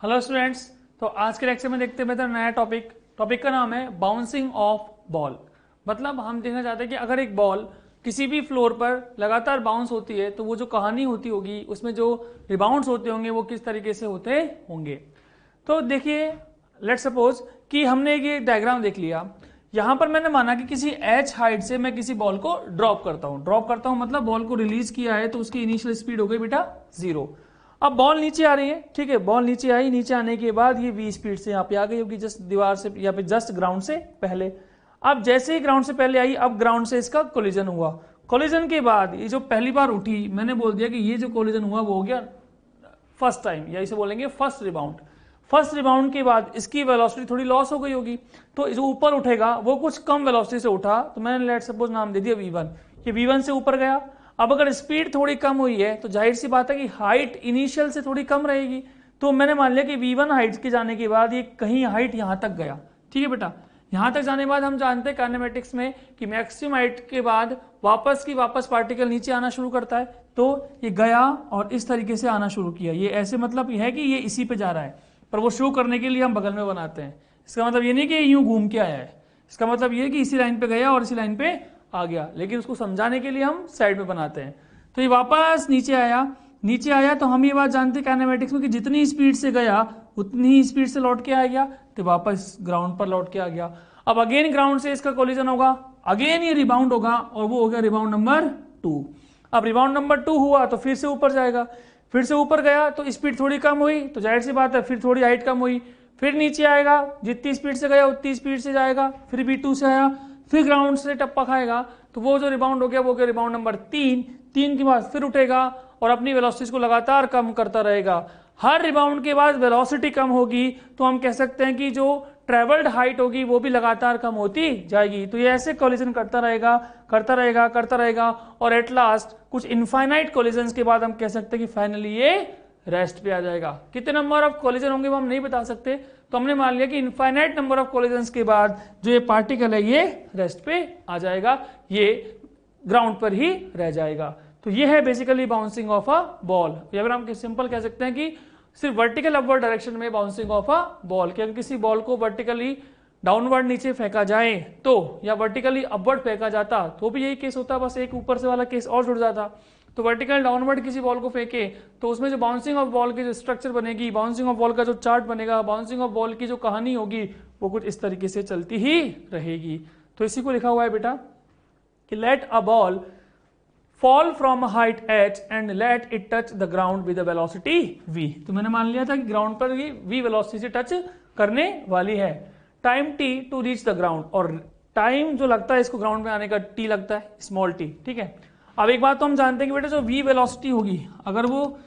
Hello students. तो आज के लेक्चर में देखते हैं बेहतर नया टॉपिक का नाम है बाउंसिंग ऑफ बॉल। मतलब हम देखना चाहते हैं कि अगर एक बॉल किसी भी फ्लोर पर लगातार बाउंस होती है तो वो जो कहानी होगी उसमें जो रिबाउंड्स होते होंगे वो किस तरीके से होते होंगे। तो देखिए, लेट्स सपोज कि हमने ये डायग्राम देख लिया। यहां पर मैंने माना कि किसी h हाइट से मैं किसी बॉल को ड्रॉप करता हूं मतलब बॉल को रिलीज किया है तो उसकी इनिशियल स्पीड हो गई बेटा 0। अब बॉल नीचे आ रही है, ठीक है, बॉल नीचे आई, नीचे आने के बाद ये v स्पीड से यहाँ पे आ गई होगी, जस्ट दीवार से या फिर जस्ट ग्राउंड से पहले। अब जैसे ही ग्राउंड से पहले आई, अब ग्राउंड से इसका कोलिजन हुआ। कोलिजन के बाद ये जो पहली बार उठी, मैंने बोल दिया कि ये जो कोलिजन हुआ वो हो गया फर्स्ट टाइम, या इसे बोलेंगे फर्स्ट रिबाउंड। फर्स्ट रिबाउंड के बाद इसकी वेलोसिटी थोड़ी लॉस हो गई होगी, तो जो ऊपर उठेगा वो कुछ कम वेलोसिटी से उठा, तो मैंने लेट सपोज नाम दे दिया v1। ये v1 से ऊपर गया। अब अगर स्पीड थोड़ी कम हुई है तो जाहिर सी बात है कि हाइट इनिशियल से थोड़ी कम रहेगी। तो मैंने मान लिया कि v1 हाइट के जाने के बाद ये कहीं हाइट यहां तक गया, ठीक है बेटा। यहां तक जाने के बाद हम जानते हैं काइनेमेटिक्स में कि मैक्सिमम हाइट के बाद वापस पार्टिकल नीचे आना शुरू करता है। तो ये गया और इस तरीके से आना शुरू किया। ये ऐसे मतलब ये है कि ये इसी पे जा रहा है, पर वो शो करने के लिए हम बगल में बनाते हैं। इसका मतलब ये नहीं कि यूं घूम के आया है, इसका मतलब ये कि इसी लाइन पे गया और इसी लाइन पे आ गया, लेकिन उसको समझाने के लिए हम साइड में बनाते हैं। तो ये वापस नीचे आया तो हम ये बात जानते हैं काइनेमेटिक्स में कि जितनी स्पीड से गया उतनी ही स्पीड से लौट के आ गया, तो वापस ग्राउंड पर लौट के आ गया। अब अगेन ग्राउंड से इसका कोलिजन होगा, अगेन ये रिबाउंड होगा और वो हो गया रिबाउंड नंबर 2। अब रिबाउंड नंबर 2 हुआ तो फिर से ऊपर जाएगा, फिर से ऊपर गया तो स्पीड थोड़ी कम हुई, तो जाहिर सी बात है फिर थोड़ी हाइट कम हुई, फिर नीचे आएगा, जितनी स्पीड से गया उतनी स्पीड से जाएगा, फिर B2 से आया, फिर ग्राउंड से टप्पा खाएगा, तो वो जो रिबाउंड हो गया वो गया रिबाउंड नंबर 3 के बाद फिर उठेगा और अपनी वेलोसिटी को लगातार कम करता रहेगा। हर रिबाउंड के बाद वेलोसिटी कम होगी तो हम कह सकते हैं कि जो ट्रेवल्ड हाइट होगी वो भी लगातार कम होती जाएगी। तो ये ऐसे कोलिजन करता रहेगा और एट लास्ट कुछ इनफाइनाइट कोलिजन्स के बाद हम कह सकते हैं कि फाइनली ये रेस्ट पे आ जाएगा। कितने नंबर ऑफ कोलिजन होंगे वो हम नहीं बता सकते, तो हमने मान लिया कि इनफाइनाइट नंबर ऑफ कोलिजन्स के बाद जो ये पार्टिकल है ये रेस्ट पे आ जाएगा, ये ग्राउंड पर ही रह जाएगा। तो ये है basically bouncing of a ball. या फिर हम सिंपल कह सकते हैं कि सिर्फ वर्टिकल अपवर्ड डायरेक्शन में बाउंसिंग ऑफ अ बॉल, कि अगर किसी बॉल को वर्टिकली डाउनवर्ड नीचे फेंका जाए तो, या वर्टिकली अपवर्ड फेंका जाता तो भी यही केस होता, बस एक ऊपर से वाला केस और जुड़ जाता। तो वर्टिकल डाउनवर्ड किसी बॉल को फेंके तो उसमें जो बाउंसिंग ऑफ बॉल की जो स्ट्रक्चर बनेगी, बाउंसिंग ऑफ बॉल का जो चार्ट बनेगा, बाउंसिंग ऑफ बॉल की जो कहानी होगी वो कुछ इस तरीके से चलती ही रहेगी। तो इसी को लिखा हुआ है बेटा कि let a ball fall from a height h and let it touch the ground with a velocity v। तो मैंने मान लिया था कि ग्राउंड पर ये v वेलोसिटी से टच करने वाली है। Time t to reach the ground, और टाइम जो लगता है इसको ग्राउंड में आने का t लगता है, स्मॉल t, ठीक है। अब एक बात तो हम जानते हैं कि बेटा जो v वेलोसिटी होगी, अगर वो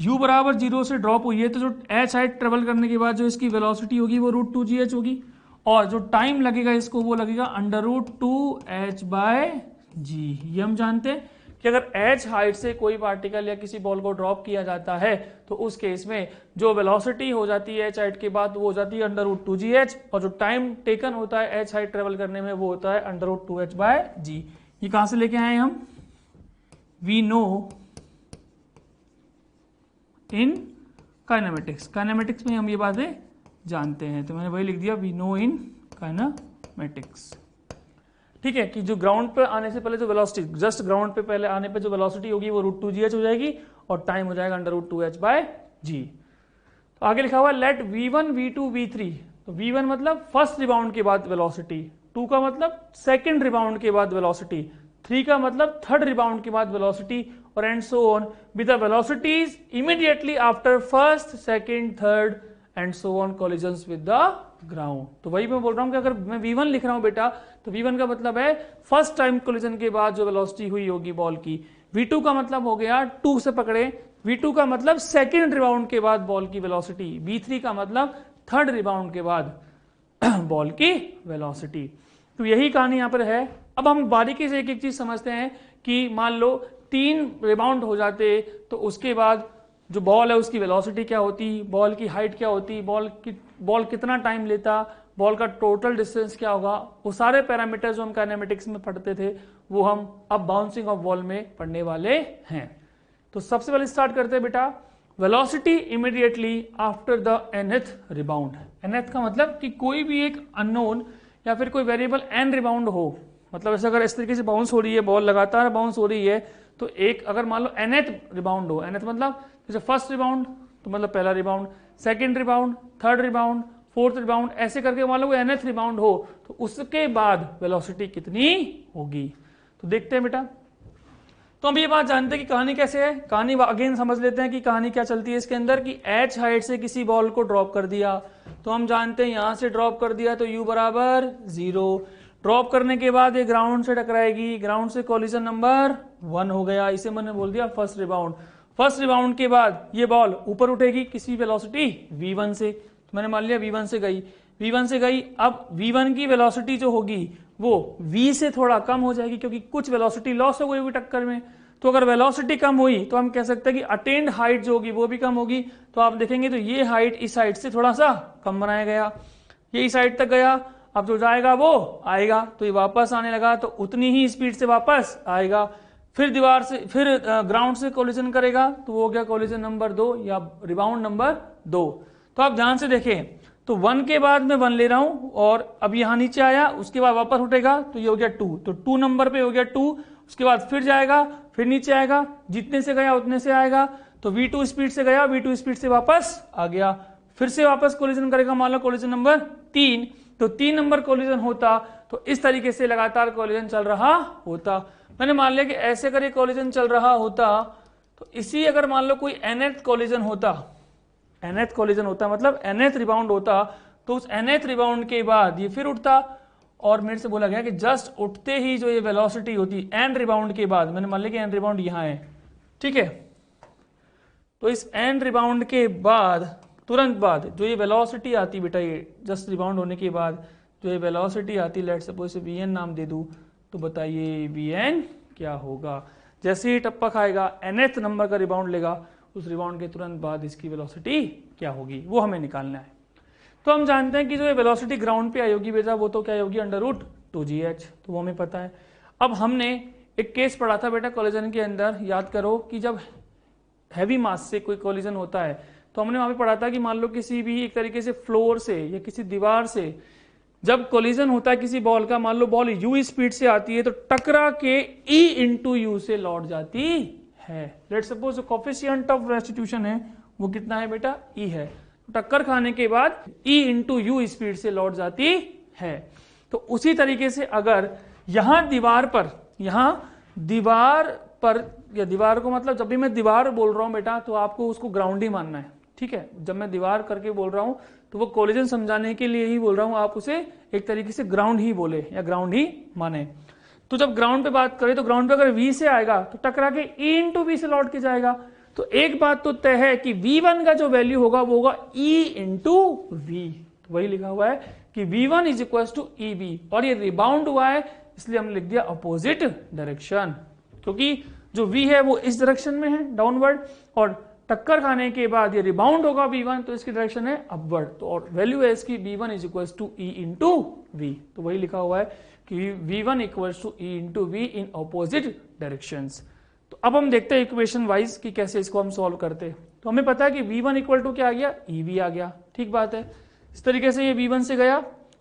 u बराबर 0 से ड्रॉप हुई है तो जो h हाइट ट्रेवल करने के बाद जो इसकी वेलोसिटी होगी वो √2gh होगी, और जो टाइम लगेगा इसको वो लगेगा √2h/g। ये हम जानते हैं कि अगर h हाइट से कोई पार्टिकल या किसी बॉल को ड्रॉप किया जाता है तो उस केस में जो वेलोसिटी हो जाती है h हाइट के बाद वो हो जाती है √2gh, और जो टाइम टेकन होता है h हाइट ट्रेवल करने में वो होता है √2h/g। ये कहां से लेके आए हम? वी नो इन काइनेमेटिक्स में हम ये बातें जानते हैं, तो मैंने वही लिख दिया, वी नो इन काइनेमेटिक्स, ठीक है। कि जो ग्राउंड पे आने से पहले जो वेलोसिटी, जस्ट ग्राउंड पे पहले आने पे जो वेलोसिटी होगी वो √2gh हो जाएगी और टाइम हो जाएगा √2h/g। तो आगे लिखा हुआ लेट v1 v2 v3। तो v1 मतलब फर्स्ट रिबाउंड के बाद वेलोसिटी, 2 का मतलब सेकंड रिबाउंड के बाद वेलोसिटी, 3 का मतलब थर्ड रिबाउंड के बाद वेलोसिटी, और and so on with the velocities immediately after first, second, third and so on collisions with the ground. तो वही मैं बोल रहा हूं कि अगर मैं v1 लिख रहा हूं बेटा तो v1 का मतलब है फर्स्ट टाइम कोलिजन के बाद जो वेलोसिटी हुई होगी बॉल की। v2 का मतलब हो गया 2 से पकड़े, v2 का मतलब सेकंड रिबाउंड के बाद बॉल की वेलोसिटी, v3 का मतलब थर्ड रिबाउंड के बाद बॉल की वेलोसिटी। तो यही कहानी यहां पर है। अब हम बारीकी से एक एक चीज समझते हैं कि मान लो 3 रिबाउंड हो जाते तो उसके बाद जो बॉल है उसकी वेलोसिटी क्या होती, बॉल की हाइट क्या होती, बॉल कितना टाइम लेता, बॉल का टोटल डिस्टेंस क्या होगा, वो सारे पैरामीटर्स जो हम काइनेमेटिक्स में पढ़ते थे वो हम अब बाउंसिंग ऑफ बॉल में पढ़ने वाले हैं। तो सबसे पहले स्टार्ट करते हैं बेटा velocity immediately after the nth rebound. nth का मतलब कि कोई भी एक अननोन या फिर कोई वेरिएबल n रिबाउंड हो, मतलब ऐसे अगर इस तरीके से बाउंस हो रही है, बॉल लगातार बाउंस हो रही है, तो एक अगर मान लो nth रिबाउंड हो, nth मतलब जैसे फर्स्ट रिबाउंड तो मतलब पहला rebound, second rebound, third rebound, fourth rebound, ऐसे करके मान लो कोई nth रिबाउंड हो, तो उसके बाद वेलोसिटी कितनी होगी। तो देखते हैं बेटा। तो हम ये बात जानते हैं कि कहानी कैसे है। कहानी अगेन समझ लेते हैं कि कहानी क्या चलती है इसके अंदर, कि h हाइट से किसी बॉल को ड्रॉप कर दिया, तो हम जानते हैं यहां से ड्रॉप कर दिया तो u बराबर 0। ड्रॉप करने के बाद ये ग्राउंड से टकराएगी, ग्राउंड से कोलिजन नंबर 1 हो गया, इसे मैंने बोल दिया फर्स्ट रिबाउंड। फर्स्ट रिबाउंड के बाद ये बॉल ऊपर उठेगी किसी वेलोसिटी v1 से, तो मैंने मान लिया v1 से गई, v1 से गई। अब v1 की वेलोसिटी जो होगी वो v से थोड़ा कम हो जाएगी, क्योंकि कुछ वेलोसिटी लॉस हो गई होगी टक्कर में। तो अगर वेलोसिटी कम हुई तो हम कह सकते हैं कि अटेन्ड हाइट जो होगी वो भी कम होगी। तो आप देखेंगे तो ये हाइट इस हाइट से थोड़ा सा कम बनाया गया, ये इस हाइट तक गया, अब जो जाएगा वो आएगा, तो ये वापस आने लगा तो उतनी ही स्पीड से वापस आएगा। फिर दीवार से, फिर ग्राउंड से कोलिजन करेगा, तो वो हो गया कोलिजन नंबर 2 या रिबाउंड नंबर 2। तो आप ध्यान से देखें, तो 1 के बाद मैं 1 ले रहा हूं, और अब यहां नीचे आया, उसके बाद वापस उठेगा तो ये हो गया 2, तो 2 नंबर पे हो गया 2। उसके बाद फिर जाएगा, फिर नीचे आएगा, जितने से गया उतने से आएगा, तो v2 स्पीड से गया, v2 स्पीड से वापस आ गया, फिर से वापस कोलिजन करेगा, मान लो कोलिजन नंबर 3, तो 3 नंबर कोलिजन होता, तो इस तरीके से लगातार कोलिजन चल रहा होता। मैंने मान लिया कि ऐसे अगर ये कोलिजन चल रहा होता, तो इसी अगर मान लो कोई nth कोलिजन होता, nth कोलिजन होता मतलब nth रिबाउंड होता, तो उस nth रिबाउंड के बाद ये फिर उठता, और मेरे से बोला गया कि जस्ट उठते ही जो ये वेलोसिटी होती n रिबाउंड के बाद, मैंने मान लिया कि n रिबाउंड यहां है, ठीक है, तो इस n रिबाउंड के बाद तुरंत बाद जो ये वेलोसिटी आती बेटा, ये जस्ट रिबाउंड होने के बाद जो ये वेलोसिटी आती, लेट सपोज इसे vn नाम दे दूं, तो बताइए vn क्या होगा। जैसे ही टप्पा खाएगा nth नंबर का रिबाउंड लेगा, उस रिबाउंड के तुरंत बाद इसकी वेलोसिटी क्या होगी वो हमें निकालना है। तो हम जानते हैं कि जो ये वेलोसिटी ग्राउंड पे आई होगी बेटा, वो तो क्या होगी √2gh, तो वो हमें पता है। अब हमने एक केस पढ़ा था बेटा कोलिजन के अंदर, याद करो कि जब हैवी मास से कोई कोलिजन होता है, तो हमने वहां पे पढ़ा था कि मान लो किसी भी एक तरीके से फ्लोर से या किसी दीवार से जब कोलिजन होता है किसी बॉल का, मान लो बॉल u स्पीड से आती है, तो टकरा के e इंटू यू से लौट जाती है। Let's suppose coefficient of restitution है वो कितना है बेटा, e है, टक्कर खाने के बाद e इंटू यू स्पीड से लौट जाती है। तो उसी तरीके से अगर यहां दीवार पर या दीवार को, मतलब जब भी मैं दीवार बोल रहा हूं बेटा, तो आपको उसको ग्राउंड ही मानना है, ठीक है। जब मैं दीवार करके बोल रहा हूं तो वो कोलिजन समझाने के लिए ही बोल रहा हूं, आप उसे एक तरीके से ग्राउंड ही बोले या ग्राउंड ही माने। तो जब ग्राउंड पे बात करें तो ग्राउंड पे अगर v से आएगा तो टकरा के e इंटू वी से लौट के जाएगा। तो एक बात तो तय है कि v1 का जो वैल्यू होगा वो होगा e इंटू वी, तो वही लिखा हुआ है कि v1 is equal to eb, और ये रिबाउंड हुआ है इसलिए हमने लिख दिया अपोजिट डायरेक्शन, क्योंकि जो v है वो इस डायरेक्शन में है डाउनवर्ड, और टक्कर खाने के बाद ये रिबाउंड होगा v1, तो इसकी डायरेक्शन है अपवर्ड, तो और वैल्यू है इसकी v1 is equal to e into v, तो वही लिखा हुआ है कि v1 equal to e into v in opposite directions. तो अब हम देखते हैं इक्वेशन वाइज कि कैसे इसको हम सॉल्व करते हैं। तो हमें पता है कि v1 इक्वल टू क्या आ गया, ev आ गया, ठीक बात है। इस तरीके से ये v1 से गया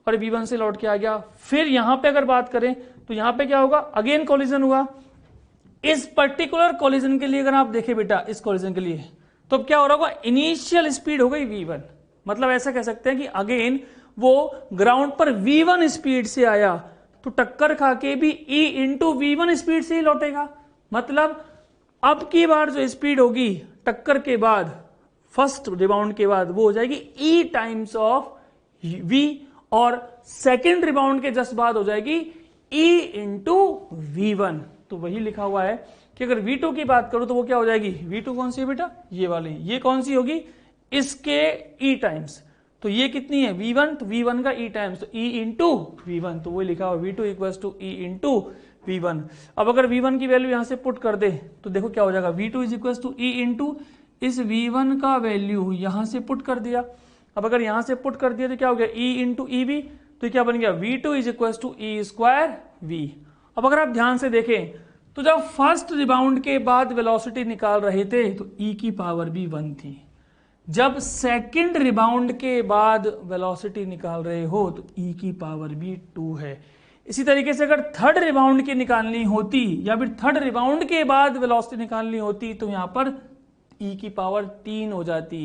और v1 से लौट के आ गया। फिर यहां पे अगर बात करें तो यहां पे क्या होगा, अगेन कोलिजन हुआ। इस पर्टिकुलर कोलिजन के लिए अगर आप देखें बेटा, इस कोलिजन के लिए तो अब क्या हो रहा होगा, इनिशियल स्पीड हो गई v1, मतलब ऐसा कह सकते हैं कि अगेन वो ग्राउंड पर v1 स्पीड से आया, तो टक्कर खा के भी e इंटू वी1 स्पीड से ही लौटेगा। मतलब अब की बार जो स्पीड होगी टक्कर के बाद, फर्स्ट रिबाउंड के बाद, वो हो जाएगी e टाइम्स ऑफ v, और सेकेंड रिबाउंड के जस्ट बाद हो जाएगी e इंटू वी1। तो वही लिखा हुआ है कि अगर v2 की बात करूं तो वो क्या हो जाएगी, v2 कौन सी है बेटा, ये वाली, ये कौन सी होगी, इसके e टाइम्स, तो ये कितनी है v1, तो v1 का e टाइम्स, तो e इंटू वी1, तो वो लिखा हुआ v2 equal to e into v one. अब अगर v1 की वैल्यू यहां से पुट कर दे तो देखो क्या हो जाएगा, v2 is equal to e into इस v1 का वैल्यू यहां से पुट कर दिया। अब अगर यहां से पुट कर दिया तो क्या हो गया, e इंटू तो क्या बन गया, v2 is equal to e square v। अब अगर आप ध्यान से देखें तो जब फर्स्ट रिबाउंड के बाद वेलोसिटी निकाल रहे थे तो e की पावर भी 1 थी। जब सेकंड रिबाउंड के बाद वेलोसिटी निकाल रहे हो तो e की पावर भी 2 है। इसी तरीके से अगर थर्ड रिबाउंड की निकालनी होती या फिर थर्ड रिबाउंड के बाद वेलोसिटी निकालनी होती तो यहां पर e की पावर 3 हो जाती।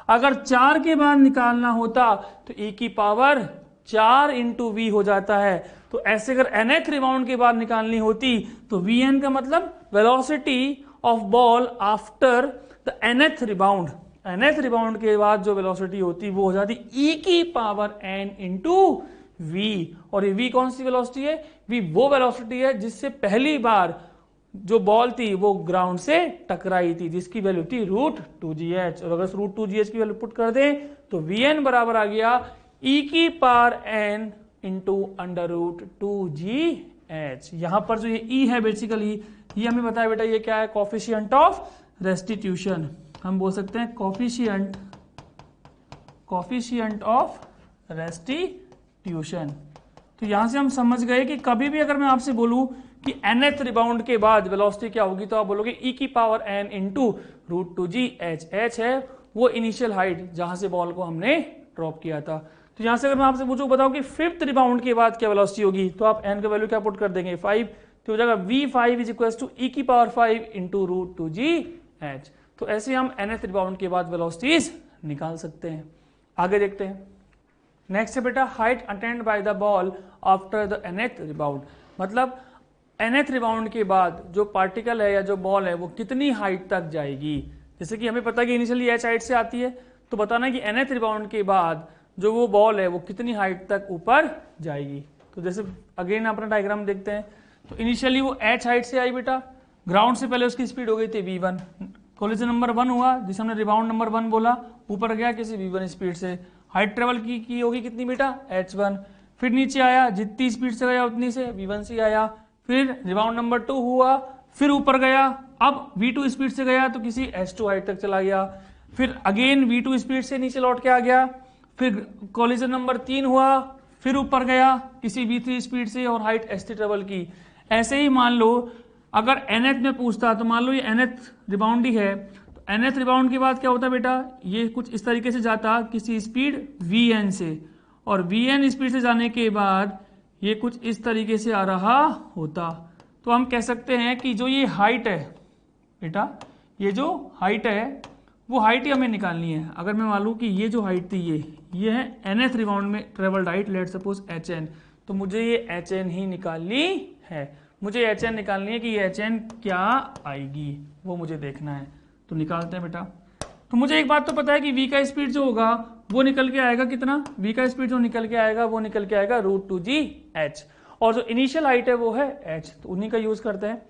अगर 4 के बाद निकालना होता तो e की पावर 4 इंटू वी हो जाता है। तो ऐसे अगर nth रिबाउंड के बाद निकालनी होती तो vn का मतलब velocity of ball after the nth rebound, nth rebound के बाद जो वेलोसिटी होती वो हो जाती e की पावर n इंटू वी। और ये v कौन सी वेलोसिटी है? v वो वेलोसिटी है जिससे पहली बार जो बॉल थी वो ग्राउंड से टकराई थी, जिसकी वैल्यू थी √2gh। और अगर √2gh की वैल्यू पुट कर दें तो vn बराबर आ गया e की पावर n इंटू √2gh। यहां पर जो ये e है बेसिकली ये हमें बताया बेटा ये क्या है? Coefficient of restitution. हम बोल सकते हैं कोफिशिएंट ऑफ रेस्टिट्यूशन। तो यहां से हम समझ गए कि कभी भी अगर मैं आपसे बोलूं कि nth रिबाउंड के बाद वेलोसिटी क्या होगी तो आप बोलोगे e की power n into √2gh। h है वो इनिशियल हाइट जहां से बॉल को हमने ड्रॉप किया था। तो यहां से अगर मैं आपसे पूछूं बताओ कि फिफ्थ रिबाउंड के बाद क्या वेलोसिटी होगी तो आप n का वैल्यू क्या पुट कर देंगे? 5। तो हो जाएगा v5 is equal to e की पावर 5 इंटू √2gh। तो ऐसे हम nth रिबाउंड के बाद वेलोसिटीज निकाल सकते हैं। आगे देखते हैं। नेक्स्ट है बेटा height attend by the ball after the nth rebound. मतलब nth रिबाउंड के बाद जो पार्टिकल है या जो बॉल है वो कितनी हाइट तक जाएगी। जैसे कि हमें पता है कि इनिशियली h हाइट से आती है तो बताना है कि nth रिबाउंड के बाद जो वो बॉल है वो कितनी हाइट तक ऊपर जाएगी। तो जैसे अगेन अपना डायग्राम देखते हैं। तो इनिशियली वो h हाइट से आई बेटा, ग्राउंड से पहले उसकी स्पीड हो गई थी v1, कोलिजन नंबर 1 हुआ जिसे हमने रिबाउंड नंबर 1 बोला, ऊपर गया किसी v1 स्पीड से, हाइट ट्रेवल की होगी कितनी बेटा? h1। फिर नीचे आया, जितनी स्पीड से गया उतनी से v1 से आया, फिर रिबाउंड नंबर 2 हुआ, फिर ऊपर गया, अब v2 स्पीड से गया तो किसी h2 हाइट तक चला गया, फिर अगेन v2 स्पीड से नीचे लौट के आ गया, फिर कोलिजन नंबर 3 हुआ, फिर ऊपर गया किसी v3 स्पीड से और हाइट h3 ट्रेवल की। ऐसे ही मान लो अगर nth में पूछता तो मान लो ये nth रिबाउंड ही है तो nth रिबाउंड के बाद क्या होता बेटा? ये कुछ इस तरीके से जाता किसी स्पीड vn से, और vn स्पीड से जाने के बाद ये कुछ इस तरीके से आ रहा होता। तो हम कह सकते हैं कि जो ये हाइट है बेटा, ये जो हाइट है वो हाइट ही हमें निकालनी है। अगर मैं मान लूँ कि ये जो हाइट थी ये है nth रिबाउंड में travelled height, let suppose hn, तो मुझे ये hn ही निकालनी है। मुझे hn निकालनी है कि ये hn क्या आएगी वो मुझे देखना है। तो निकालते हैं बेटा। तो मुझे एक बात तो पता है कि v का स्पीड जो होगा वो निकल के आएगा कितना? v का स्पीड जो निकल के आएगा वो निकल के आएगा √2gh, और जो इनिशियल हाइट है वो है h। तो उन्हीं का यूज करते हैं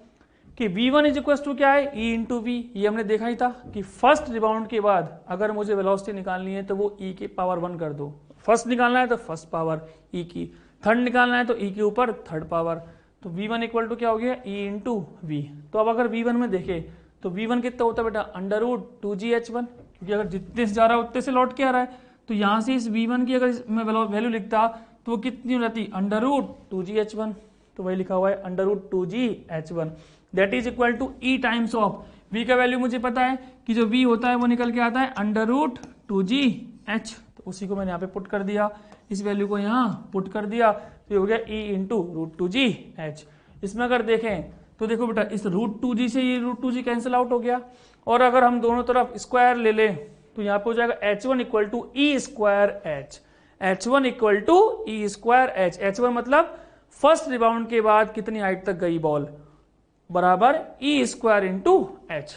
कि v1 इज इक्वल टू क्या है? e into v. ये हमने देखा ही था कि फर्स्ट रिबाउंड के बाद अगर मुझे वेलोसिटी निकालनी है तो वो e की पावर 1 कर दो। फर्स्ट निकालना है तो फर्स्ट पावर e की, थर्ड निकालना है तो e के ऊपर थर्ड पावर। तो v1 इक्वल टू क्या हो गया? e into v. तो अब अगर v1 में देखें तो v1 कितना होता है बेटा? √2gh1, क्योंकि अगर जितने से जा रहा है उतने से लौट के आ रहा है। तो यहाँ से इस v1 की अगर मैं वैल्यू लिखता तो वो कितनी हो जाती? √2gh1। तो वही लिखा हुआ है √2gh1, that is equal to e times of v का वैल्यू मुझे पता है कि जो v होता है वो निकल के आता है √2gh। तो उसी को मैंने यहाँ पे पुट कर दिया, इस वैल्यू को यहाँ पुट कर दिया, तो ये हो गया e इंटू √2gh। इसमें अगर देखें तो देखो बेटा इस √2g से ये √2g कैंसिल आउट हो गया, और अगर हम दोनों तरफ स्क्वायर ले लें तो यहाँ पे हो जाएगा h1 equal to e square h। h1 equal to e square h। h1 मतलब फर्स्ट रिबाउंड के बाद कितनी हाइट तक गई बॉल, बराबर ई स्क्वायर इंटू एच।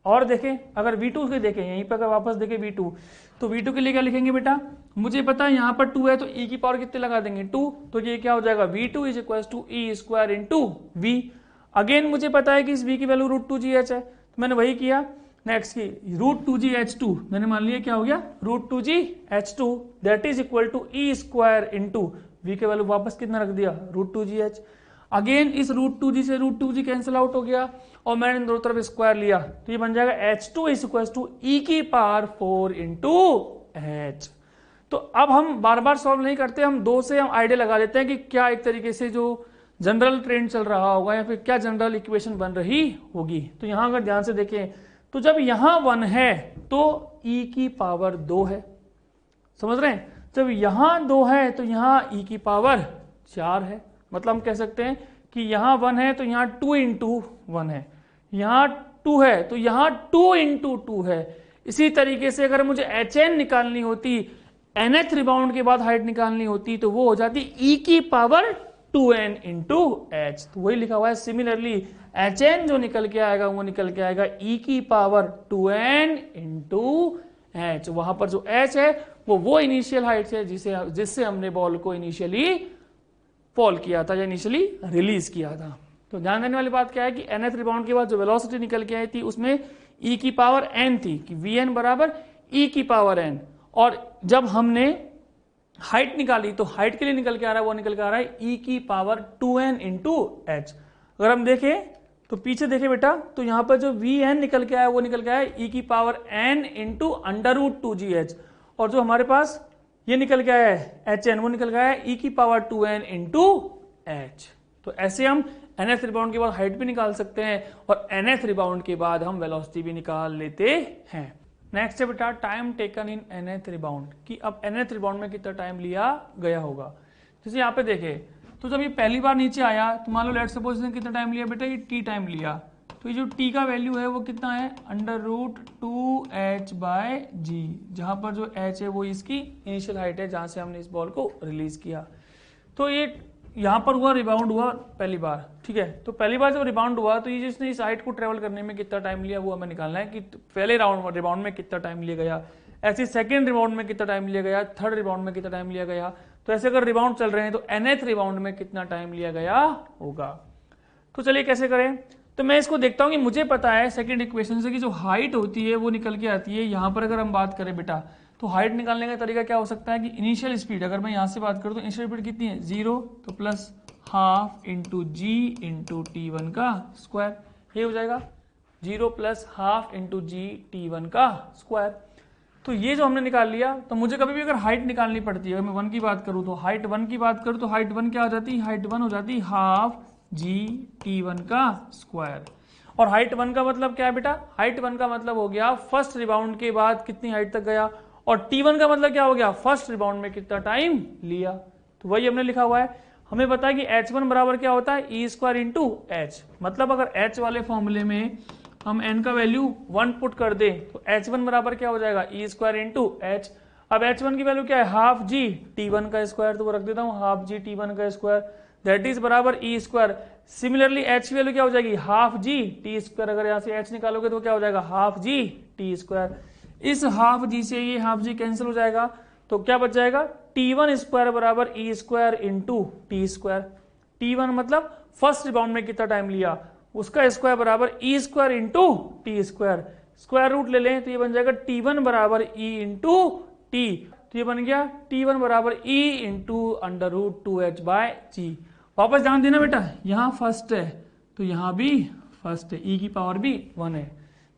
और देखें अगर v2 के देखें, यहीं पर अगर वापस देखें v2, तो v2 के लिए क्या लिखेंगे बेटा? मुझे पता है यहाँ पर 2 है तो e की पावर कितने लगा देंगे? 2। तो ये क्या हो जाएगा? v2 is equal to e square into v. Again मुझे पता है कि इस v की वैल्यू √2gh है, तो मैंने वही किया। नेक्स्ट की √2gh2 मैंने मान लिया क्या हो गया? √2gh2 that is equal to e square into v के वैल्यू वापस कितना रख दिया? √2gh। अगेन इस √2g से √2g कैंसिल आउट हो गया और मैंने दोनों तरफ स्क्वायर लिया, तो ये बन जाएगा h2 इज इक्वल टू ई की पावर 4 इंटू h। तो अब हम बार बार सॉल्व नहीं करते, हम 2 से हम आइडिया लगा लेते हैं कि क्या एक तरीके से जो जनरल ट्रेंड चल रहा होगा या फिर क्या जनरल इक्वेशन बन रही होगी। तो यहां अगर ध्यान से देखें तो जब यहां 1 है तो e की पावर 2 है, समझ रहे हैं। जब यहां 2 है तो यहां e की पावर 4 है। मतलब हम कह सकते हैं कि यहां 1 है तो यहां 2 इंटू 1 है, यहां 2 है तो यहां 2 इंटू 2 है। इसी तरीके से अगर मुझे HN निकालनी होती, nth रिबाउंड के बाद हाइट निकालनी होती, तो वो हो जाती e की पावर 2n इंटू एच। तो वही लिखा हुआ है सिमिलरली HN जो निकल के आएगा वो निकल के आएगा e की पावर 2n इंटू एच। वहां पर जो h है वो इनिशियल हाइट है जिससे हमने बॉल को इनिशियली फॉल किया था या इनिशियली रिलीज किया था। तो ध्यान देने वाली बात क्या है कि nth रिबाउंड के बाद जो वेलोसिटी निकल के आई थी उसमें e की पावर n थी कि vn बराबर e की पावर n, और जब हमने हाइट निकाली तो हाइट के लिए निकल के आ रहा है, वो निकल के आ रहा है e की पावर 2n इंटू एच। अगर हम देखें तो पीछे देखें बेटा, तो यहां पर जो vn निकल के आया वो निकल के आया e की पावर n इंटू √2gh, और जो हमारे पास ये निकल के आया है hn वो निकल के आया e की पावर 2n इंटू एच। तो ऐसे हम nth रिबाउंड के बाद हाइट भी निकाल सकते हैं और nth रिबाउंड के बाद हम वेलोसिटी भी निकाल लेते हैं। नेक्स्ट है बेटा time taken in nth rebound, कि अब nth रिबाउंड में कितना टाइम लिया गया होगा। जैसे यहाँ पे देखे तो जब ये पहली बार नीचे आया तो मान लो लेट्स सपोज इसने कितना टाइम लिया बेटा, ये t टाइम लिया। तो ये जो t का वैल्यू है वो कितना है √2h/g, जहां पर जो h है वो इसकी इनिशियल हाइट है जहां से हमने इस बॉल को रिलीज किया। तो ये यहाँ पर हुआ रिबाउंड हुआ पहली बार, ठीक है। तो पहली बार जब रिबाउंड हुआ तो ये जिसने इस हाइट को ट्रेवल करने में कितना टाइम लिया वो हमें निकालना है कि पहले रिबाउंड में कितना टाइम लिया गया, ऐसे सेकंड रिबाउंड में कितना टाइम लिया गया, थर्ड रिबाउंड में कितना टाइम लिया गया। तो ऐसे अगर रिबाउंड चल रहे हैं तो nth रिबाउंड में कितना टाइम लिया गया होगा। तो चलिए कैसे करें, तो मैं इसको देखता हूँ कि मुझे पता है सेकेंड इक्वेशन से कि जो हाइट होती है वो निकल के आती है। यहाँ पर अगर हम बात करें बेटा तो हाइट निकालने का तरीका क्या हो सकता है कि इनिशियल स्पीड, अगर मैं यहाँ से बात करूँ तो इनिशियल स्पीड कितनी है 0, तो प्लस हाफ इंटू जी इंटू T1 का स्क्वायर, ये हो जाएगा 0 प्लस हाफ इंटू जी T1 का स्क्वायर। तो ये जो हमने निकाल लिया, तो मुझे कभी भी अगर हाइट निकालनी पड़ती है, अगर मैं 1 की बात करूँ तो हाइट 1 की बात करूँ तो हाइट 1 क्या हो जाती है, हाइट 1 हो जाती है हाफ जी T1 का स्क्वायर। और हाइट 1 का मतलब क्या है बेटा, हाइट 1 का मतलब हो गया फर्स्ट रिबाउंड के बाद कितनी हाइट तक गया, और T1 का मतलब क्या हो गया फर्स्ट रिबाउंड में कितना टाइम लिया। तो वही हमने लिखा हुआ है। हमें पता है कि h1 बराबर क्या होता है e स्क्वायर इंटू एच। मतलब अगर h वाले फॉर्मूले में हम n का वैल्यू 1 पुट कर दें तो h1 बराबर क्या हो जाएगा e स्क्वायर इंटू एच। अब h1 की वैल्यू क्या है हाफ जी T1 का स्क्वायर, तो वो रख देता हूँ हाफ जी T1 का स्क्वायर, दैट इज बराबर e स्क्वायर। सिमिलरली h की वैल्यू क्या हो जाएगी हाफ जी टी स्क्वायर, अगर यहाँ से h निकालोगे तो क्या हो जाएगा हाफ जी टी स्क्वायर। इस हाफ जी से ये हाफ जी कैंसिल हो जाएगा, तो क्या बच जाएगा T1 स्क्वायर बराबर e square into t square. T1 मतलब फर्स्ट रिबाउंड में कितना टाइम लिया उसका स्क्वायर बराबर e square into t square. Square root ले लें तो ये बन जाएगा T1 बराबर e इंटू टी, तो ये बन गया T1 बराबर e इंटू √2h/g। वापस ध्यान देना बेटा, यहाँ फर्स्ट है तो यहाँ भी फर्स्ट है, e की पावर भी 1 है।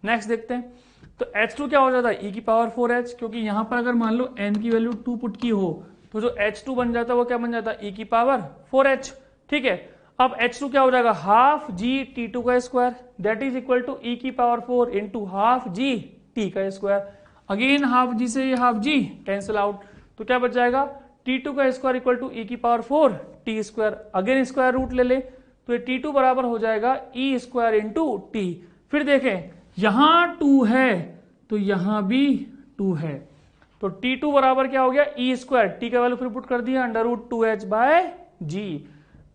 नेक्स्ट देखते हैं, तो h2 क्या हो जाता है e की पावर 4h, क्योंकि यहां पर अगर मान लो n की वैल्यू 2 पुट की हो तो जो h2 बन जाता है वो क्या बन जाता है e की पावर 4h, ठीक है। अब h2 क्या हो जाएगा हाफ जी T2 का square, that is equal to e की power 4 into half g t का स्क्वायर। अगेन हाफ जी से ये हाफ जी कैंसिल आउट, तो क्या बच जाएगा T2 का स्क्वायर इक्वल टू e की power 4 t square. Again square root ले ले तो ये T2 बराबर हो जाएगा e स्क्वायर इंटू टी। फिर देखें यहां 2 है तो यहां भी 2 है, तो T2 बराबर क्या हो गया e स्क्वायर, टी का वैल्यू फिर पुट कर दिया √2h/g।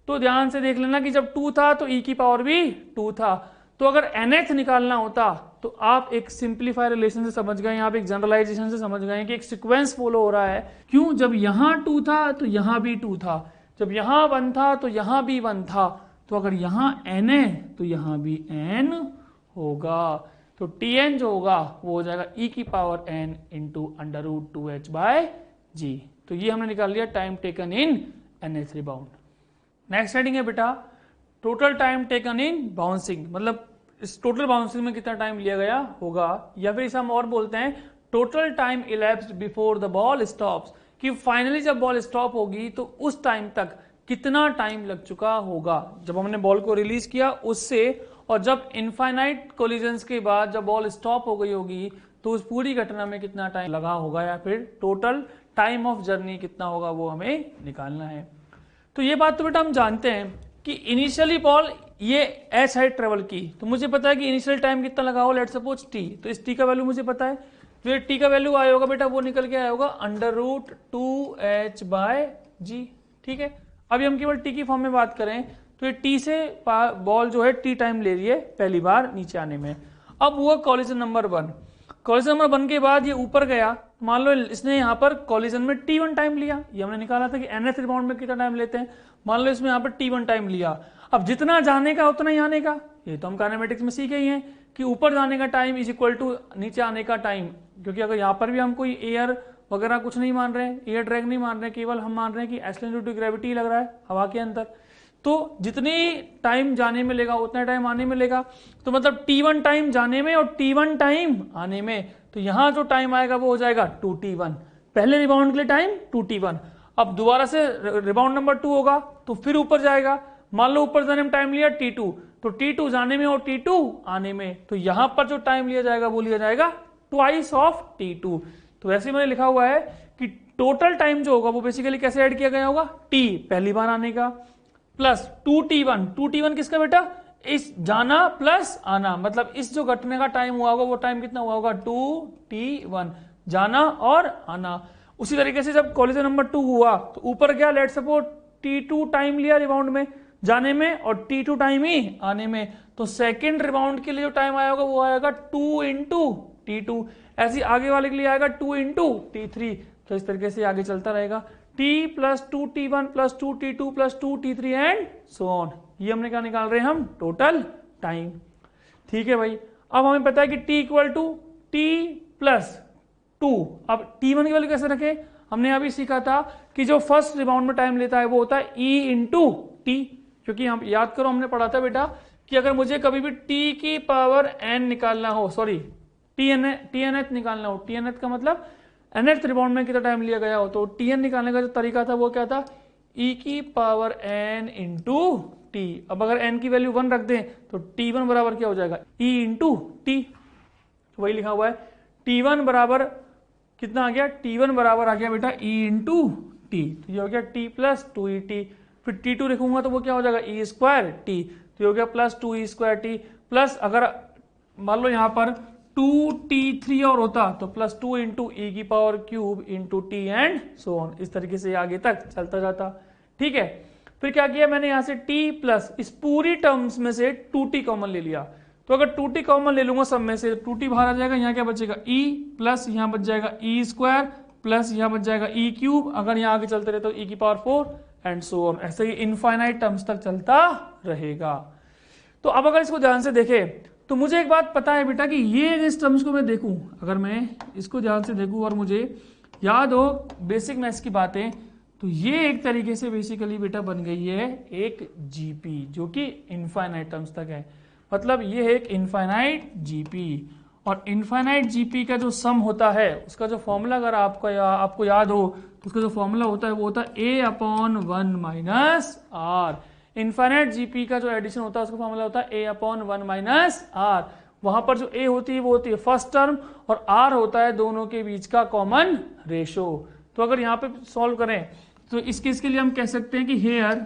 तो ध्यान से देख लेना कि जब 2 था तो e की पावर भी 2 था। तो अगर nth निकालना होता तो आप एक सिंप्लीफाई रिलेशन से समझ गए, आप एक जनरलाइजेशन से समझ गए कि एक सीक्वेंस फॉलो हो रहा है। क्यों, जब यहां 2 था तो यहां भी 2 था, जब यहां 1 था तो यहां भी 1 था, तो अगर यहां n है तो यहां भी n होगा। तो Tn जो होगा वो हो जाएगा e की पावर n इंटू √2h/g। तो ये हमने निकाल लिया time taken in nth rebound. Next heading है बेटा total time taken in bouncing, मतलब इस टोटल बाउंसिंग में कितना टाइम लिया गया होगा, या फिर इसे हम और बोलते हैं total time elapsed before the ball stops, कि फाइनली जब बॉल स्टॉप होगी तो उस टाइम तक कितना टाइम लग चुका होगा जब हमने बॉल को रिलीज किया उससे, और जब इनफाइनाइट कोलिजन्स के बाद जब बॉल स्टॉप हो गई होगी तो उस पूरी घटना में कितना टाइम लगा होगा, या फिर टोटल टाइम ऑफ जर्नी कितना होगा वो हमें निकालना है। तो ये बात तो बेटा हम जानते हैं कि इनिशियली बॉल ये एच हाइट ट्रेवल की, तो मुझे पता है कि इनिशियल टाइम कितना लगा हो, लेट सपोज टी, तो इस टी का वैल्यू मुझे पता है। फिर टी का वैल्यू आया होगा बेटा, वो निकल के आया होगा √2h/g। ठीक है, अभी हम केवल टी की फॉर्म में बात करें तो ये टी से बॉल जो है टी टाइम ले रही है पहली बार नीचे आने में। अब हुआ कॉलिजन नंबर 1, कॉलिजन नंबर 1 के बाद ये ऊपर गया, मान लो इसने यहाँ पर कॉलिजन में t1 टाइम लिया, ये हमने निकाला था कि nth रिबाउंड में कितना टाइम लेते हैं, मान लो इसमें यहाँ पर t1 टाइम लिया। अब जितना जाने का उतना ही आने का, ये तो हम काइनेमेटिक्स में सीखे ही हैं कि ऊपर जाने का टाइम इज इक्वल टू नीचे आने का टाइम, क्योंकि अगर यहाँ पर भी हम कोई एयर वगैरह कुछ नहीं मान रहे हैं, एयर ड्रैग नहीं मान रहे हैं, केवल हम मान रहे हैं कि एक्सीलरेशन ड्यू टू ग्रेविटी लग रहा है हवा के अंदर, तो जितनी टाइम जाने में लेगा उतना टाइम आने में लेगा। तो मतलब t1 टाइम जाने में और t1 टाइम आने में, तो यहां जो टाइम आएगा वो हो जाएगा 2t1, पहले रिबाउंड के लिए टाइम 2t1। अब दोबारा से रिबाउंड नंबर 2 होगा तो फिर ऊपर जाएगा, मान लो ऊपर जाने में टाइम लिया t2, तो t2 जाने में और t2 आने में, तो यहां पर जो टाइम लिया जाएगा वो लिया जाएगा ट्वाइस ऑफ t2। तो ऐसे मैंने लिखा हुआ है कि टोटल टाइम जो होगा वो बेसिकली कैसे ऐड किया गया होगा, t पहली बार आने का प्लस 2t1, 2t1 किसका बेटा, इस जाना प्लस आना, मतलब इस जो घटने का टाइम हुआ होगा वो टाइम कितना हुआ होगा 2t1, जाना और आना। उसी तरीके से जब कॉलिजन नंबर 2 हुआ तो ऊपर गया, लेट सपोज t2 टाइम लिया रिबाउंड में जाने में और t2 टाइम ही आने में, तो सेकेंड रिबाउंड के लिए जो टाइम आया होगा वो आएगा 2 इंटू t2, ऐसे आगे वाले के लिए आएगा 2 इंटू t3, तो इस तरीके से आगे चलता रहेगा t plus 2t1 plus 2t2 plus 2t3 and so on. ये हमने क्या निकाल रहे हैं हम, टोटल टाइम। ठीक है भाई, अब हमें पता है कि t equal to t plus 2। अब t1 की वैल्यू कैसे रखें, हमने अभी सीखा था कि जो फर्स्ट रिबाउंड में टाइम लेता है वो होता है e इंटू टी, क्योंकि हम याद करो हमने पढ़ा था बेटा कि अगर मुझे कभी भी t की पावर n निकालना हो, सॉरी tnth निकालना हो, tnth का मतलब nth रिबाउंड में कितना टाइम लिया गया हो, तो tn निकालने का जो तरीका था वो क्या था, e की पावर n इंटू टी। अब अगर n की वैल्यू 1 रख दें तो t1 बराबर क्या हो जाएगा, e इंटू टी, तो वही लिखा हुआ है t1 बराबर कितना आ गया, t1 बराबर आ गया बेटा e इंटू टी, तो ये हो गया t प्लस 2et, फिर t2 लिखूंगा तो वो क्या हो जाएगा e स्क्वायर टी, तो ये हो गया plus 2e square T, plus अगर मान लो यहाँ पर 2t3 और होता तो प्लस 2 इंटू ई की power cube into T and so on, इस तरीके से आगे तक चलता जाता। ठीक है, फिर क्या किया मैंने यहाँ से t प्लस इस पूरी टर्म्स में से 2t कॉमन ले लिया, तो अगर 2t कॉमन ले लूंगा सब में से, 2t बाहर आ जाएगा, यहाँ क्या बचेगा e प्लस यहाँ बच जाएगा e स्क्वायर प्लस यहाँ बच जाएगा e क्यूब, अगर यहाँ आगे चलते रहे तो e की पावर 4 एंड सो ऑन, ऐसे ही इनफाइनाइट टर्म्स तक चलता रहेगा। तो अब अगर इसको ध्यान से देखें तो मुझे एक बात पता है बेटा कि ये इस टर्म्स को मैं देखूं, अगर मैं इसको ध्यान से देखूं और मुझे याद हो बेसिक मैथ्स की बातें, तो ये एक तरीके से बेसिकली बेटा बन गई है एक जीपी जो कि इनफाइनाइट टर्म्स तक है, मतलब ये है एक इनफाइनाइट जीपी, और इनफाइनाइट जीपी का जो सम होता है उसका जो फॉर्मूला अगर आपको याद हो तो उसका जो फॉर्मूला होता है वो होता है a/1 minus are. Infinite GP का जो एडिशन होता है उसका फॉर्मूला होता है a/1 माइनस आर। वहां पर जो a होती है वो होती है फर्स्ट टर्म और r होता है दोनों के बीच का कॉमन रेशो। तो अगर यहाँ पे सॉल्व करें तो इसके लिए हम कह सकते हैं कि हेयर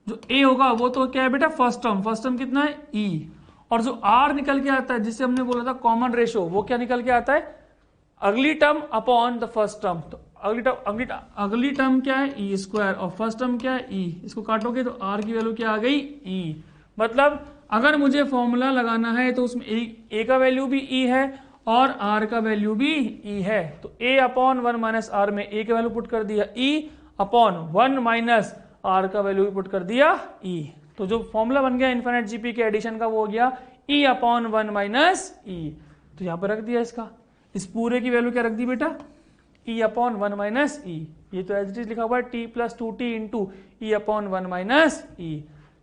जो a होगा वो तो क्या है बेटा फर्स्ट टर्म कितना है e, और जो r निकल के आता है जिसे हमने बोला था कॉमन रेशो वो क्या निकल के आता है अगली term upon the first term. तो अगली टर्म क्या है ई स्क्वायर और फर्स्ट टर्म क्या है ई, इसको काटोगे तो r की वैल्यू क्या आ गई ई। मतलब अगर मुझे फॉर्मूला लगाना है तो उसमें a का वैल्यू भी e है और r का वैल्यू भी e है, तो a/1 माइनस r में a का वैल्यू पुट कर दिया e/1 माइनस r का वैल्यू भी पुट कर दिया e। तो जो फॉर्मूला बन गया इनफाइनाइट जीपी के एडिशन का वो हो गया e/1 माइनस e। तो यहाँ पर रख दिया इसका, इस पूरे की वैल्यू क्या रख दी बेटा e/1 माइनस e। ये तो एज इट इज लिखा हुआ है t plus 2t into e/1 minus e।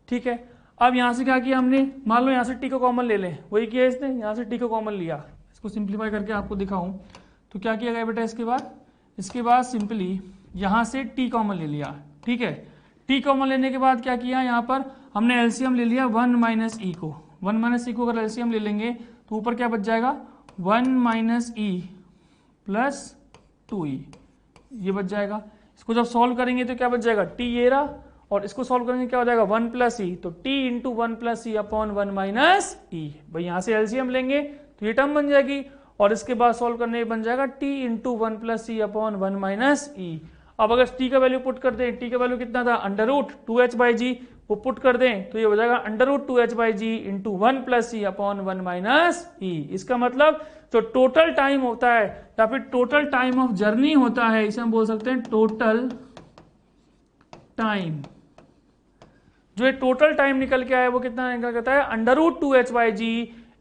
ठीक है, अब यहां से क्या किया हमने, मान लो यहां से t को कॉमन ले लें, वही किया इसने, यहां से t को कॉमन लिया। इसको सिंप्लीफाई करके आपको दिखाऊं तो क्या किया गया बेटा इसके बाद सिंपली यहां से t कॉमन ले लिया, ठीक है। टी कॉमन लेने के बाद क्या किया, यहाँ पर हमने एलसीएम ले लिया 1 माइनस ई को। 1 माइनस ई को अगर एलसीएम ले लेंगे तो ऊपर क्या बच जाएगा 1 माइनस ई प्लस 2e, ये बच जाएगा। इसको जब सॉल्व करेंगे तो क्या बच जाएगा टी ये रहा, और इसको सॉल्व करेंगे क्या हो जाएगा 1 प्लस ई, तो t into 1 plus e upon 1 minus e. भाई यहाँ से एलसीएम लेंगे तो ये टर्म बन जाएगी, और इसके बाद सॉल्व करने बन जाएगा t into 1 plus e upon 1 minus e. अब अगर टी का वैल्यू पुट कर दें, टी का वैल्यू कितना था अंडर रूट 2h बाई जी, वो पुट कर दें तो ये हो जाएगा under root 2h by g into 1 plus e upon 1 minus e. इसका मतलब जो टोटल टाइम होता है या फिर टोटल टाइम ऑफ जर्नी होता है, इसे हम बोल सकते हैं टोटल टाइम। जो ये टोटल टाइम निकल के आया वो कितना निकल के आता है under root 2h by g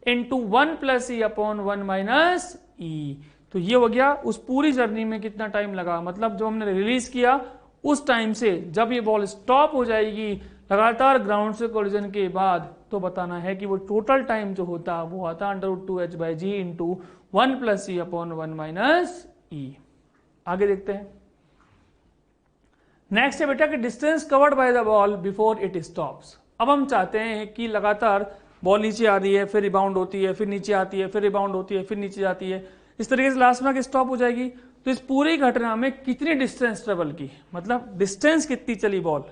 into 1 plus e upon 1 minus e. तो ये हो गया उस पूरी जर्नी में कितना टाइम लगा, मतलब जो हमने रिलीज किया उस टाइम से जब ये बॉल स्टॉप हो जाएगी लगातार ग्राउंड से कोलिजन के बाद, तो बताना है कि वो टोटल टाइम जो होता वो आता under root 2h by g into 1 plus e upon 1 minus e. आगे देखते हैं। नेक्स्ट है बेटा कि distance covered by the ball before it stops. अब हम चाहते हैं कि लगातार बॉल नीचे आ रही है, फिर रिबाउंड होती है, फिर नीचे आती है, फिर रिबाउंड होती है, फिर नीचे जाती है, इस तरीके से लास्ट में स्टॉप हो जाएगी। तो इस पूरी घटना में कितनी डिस्टेंस ट्रेवल की, मतलब डिस्टेंस कितनी चली बॉल,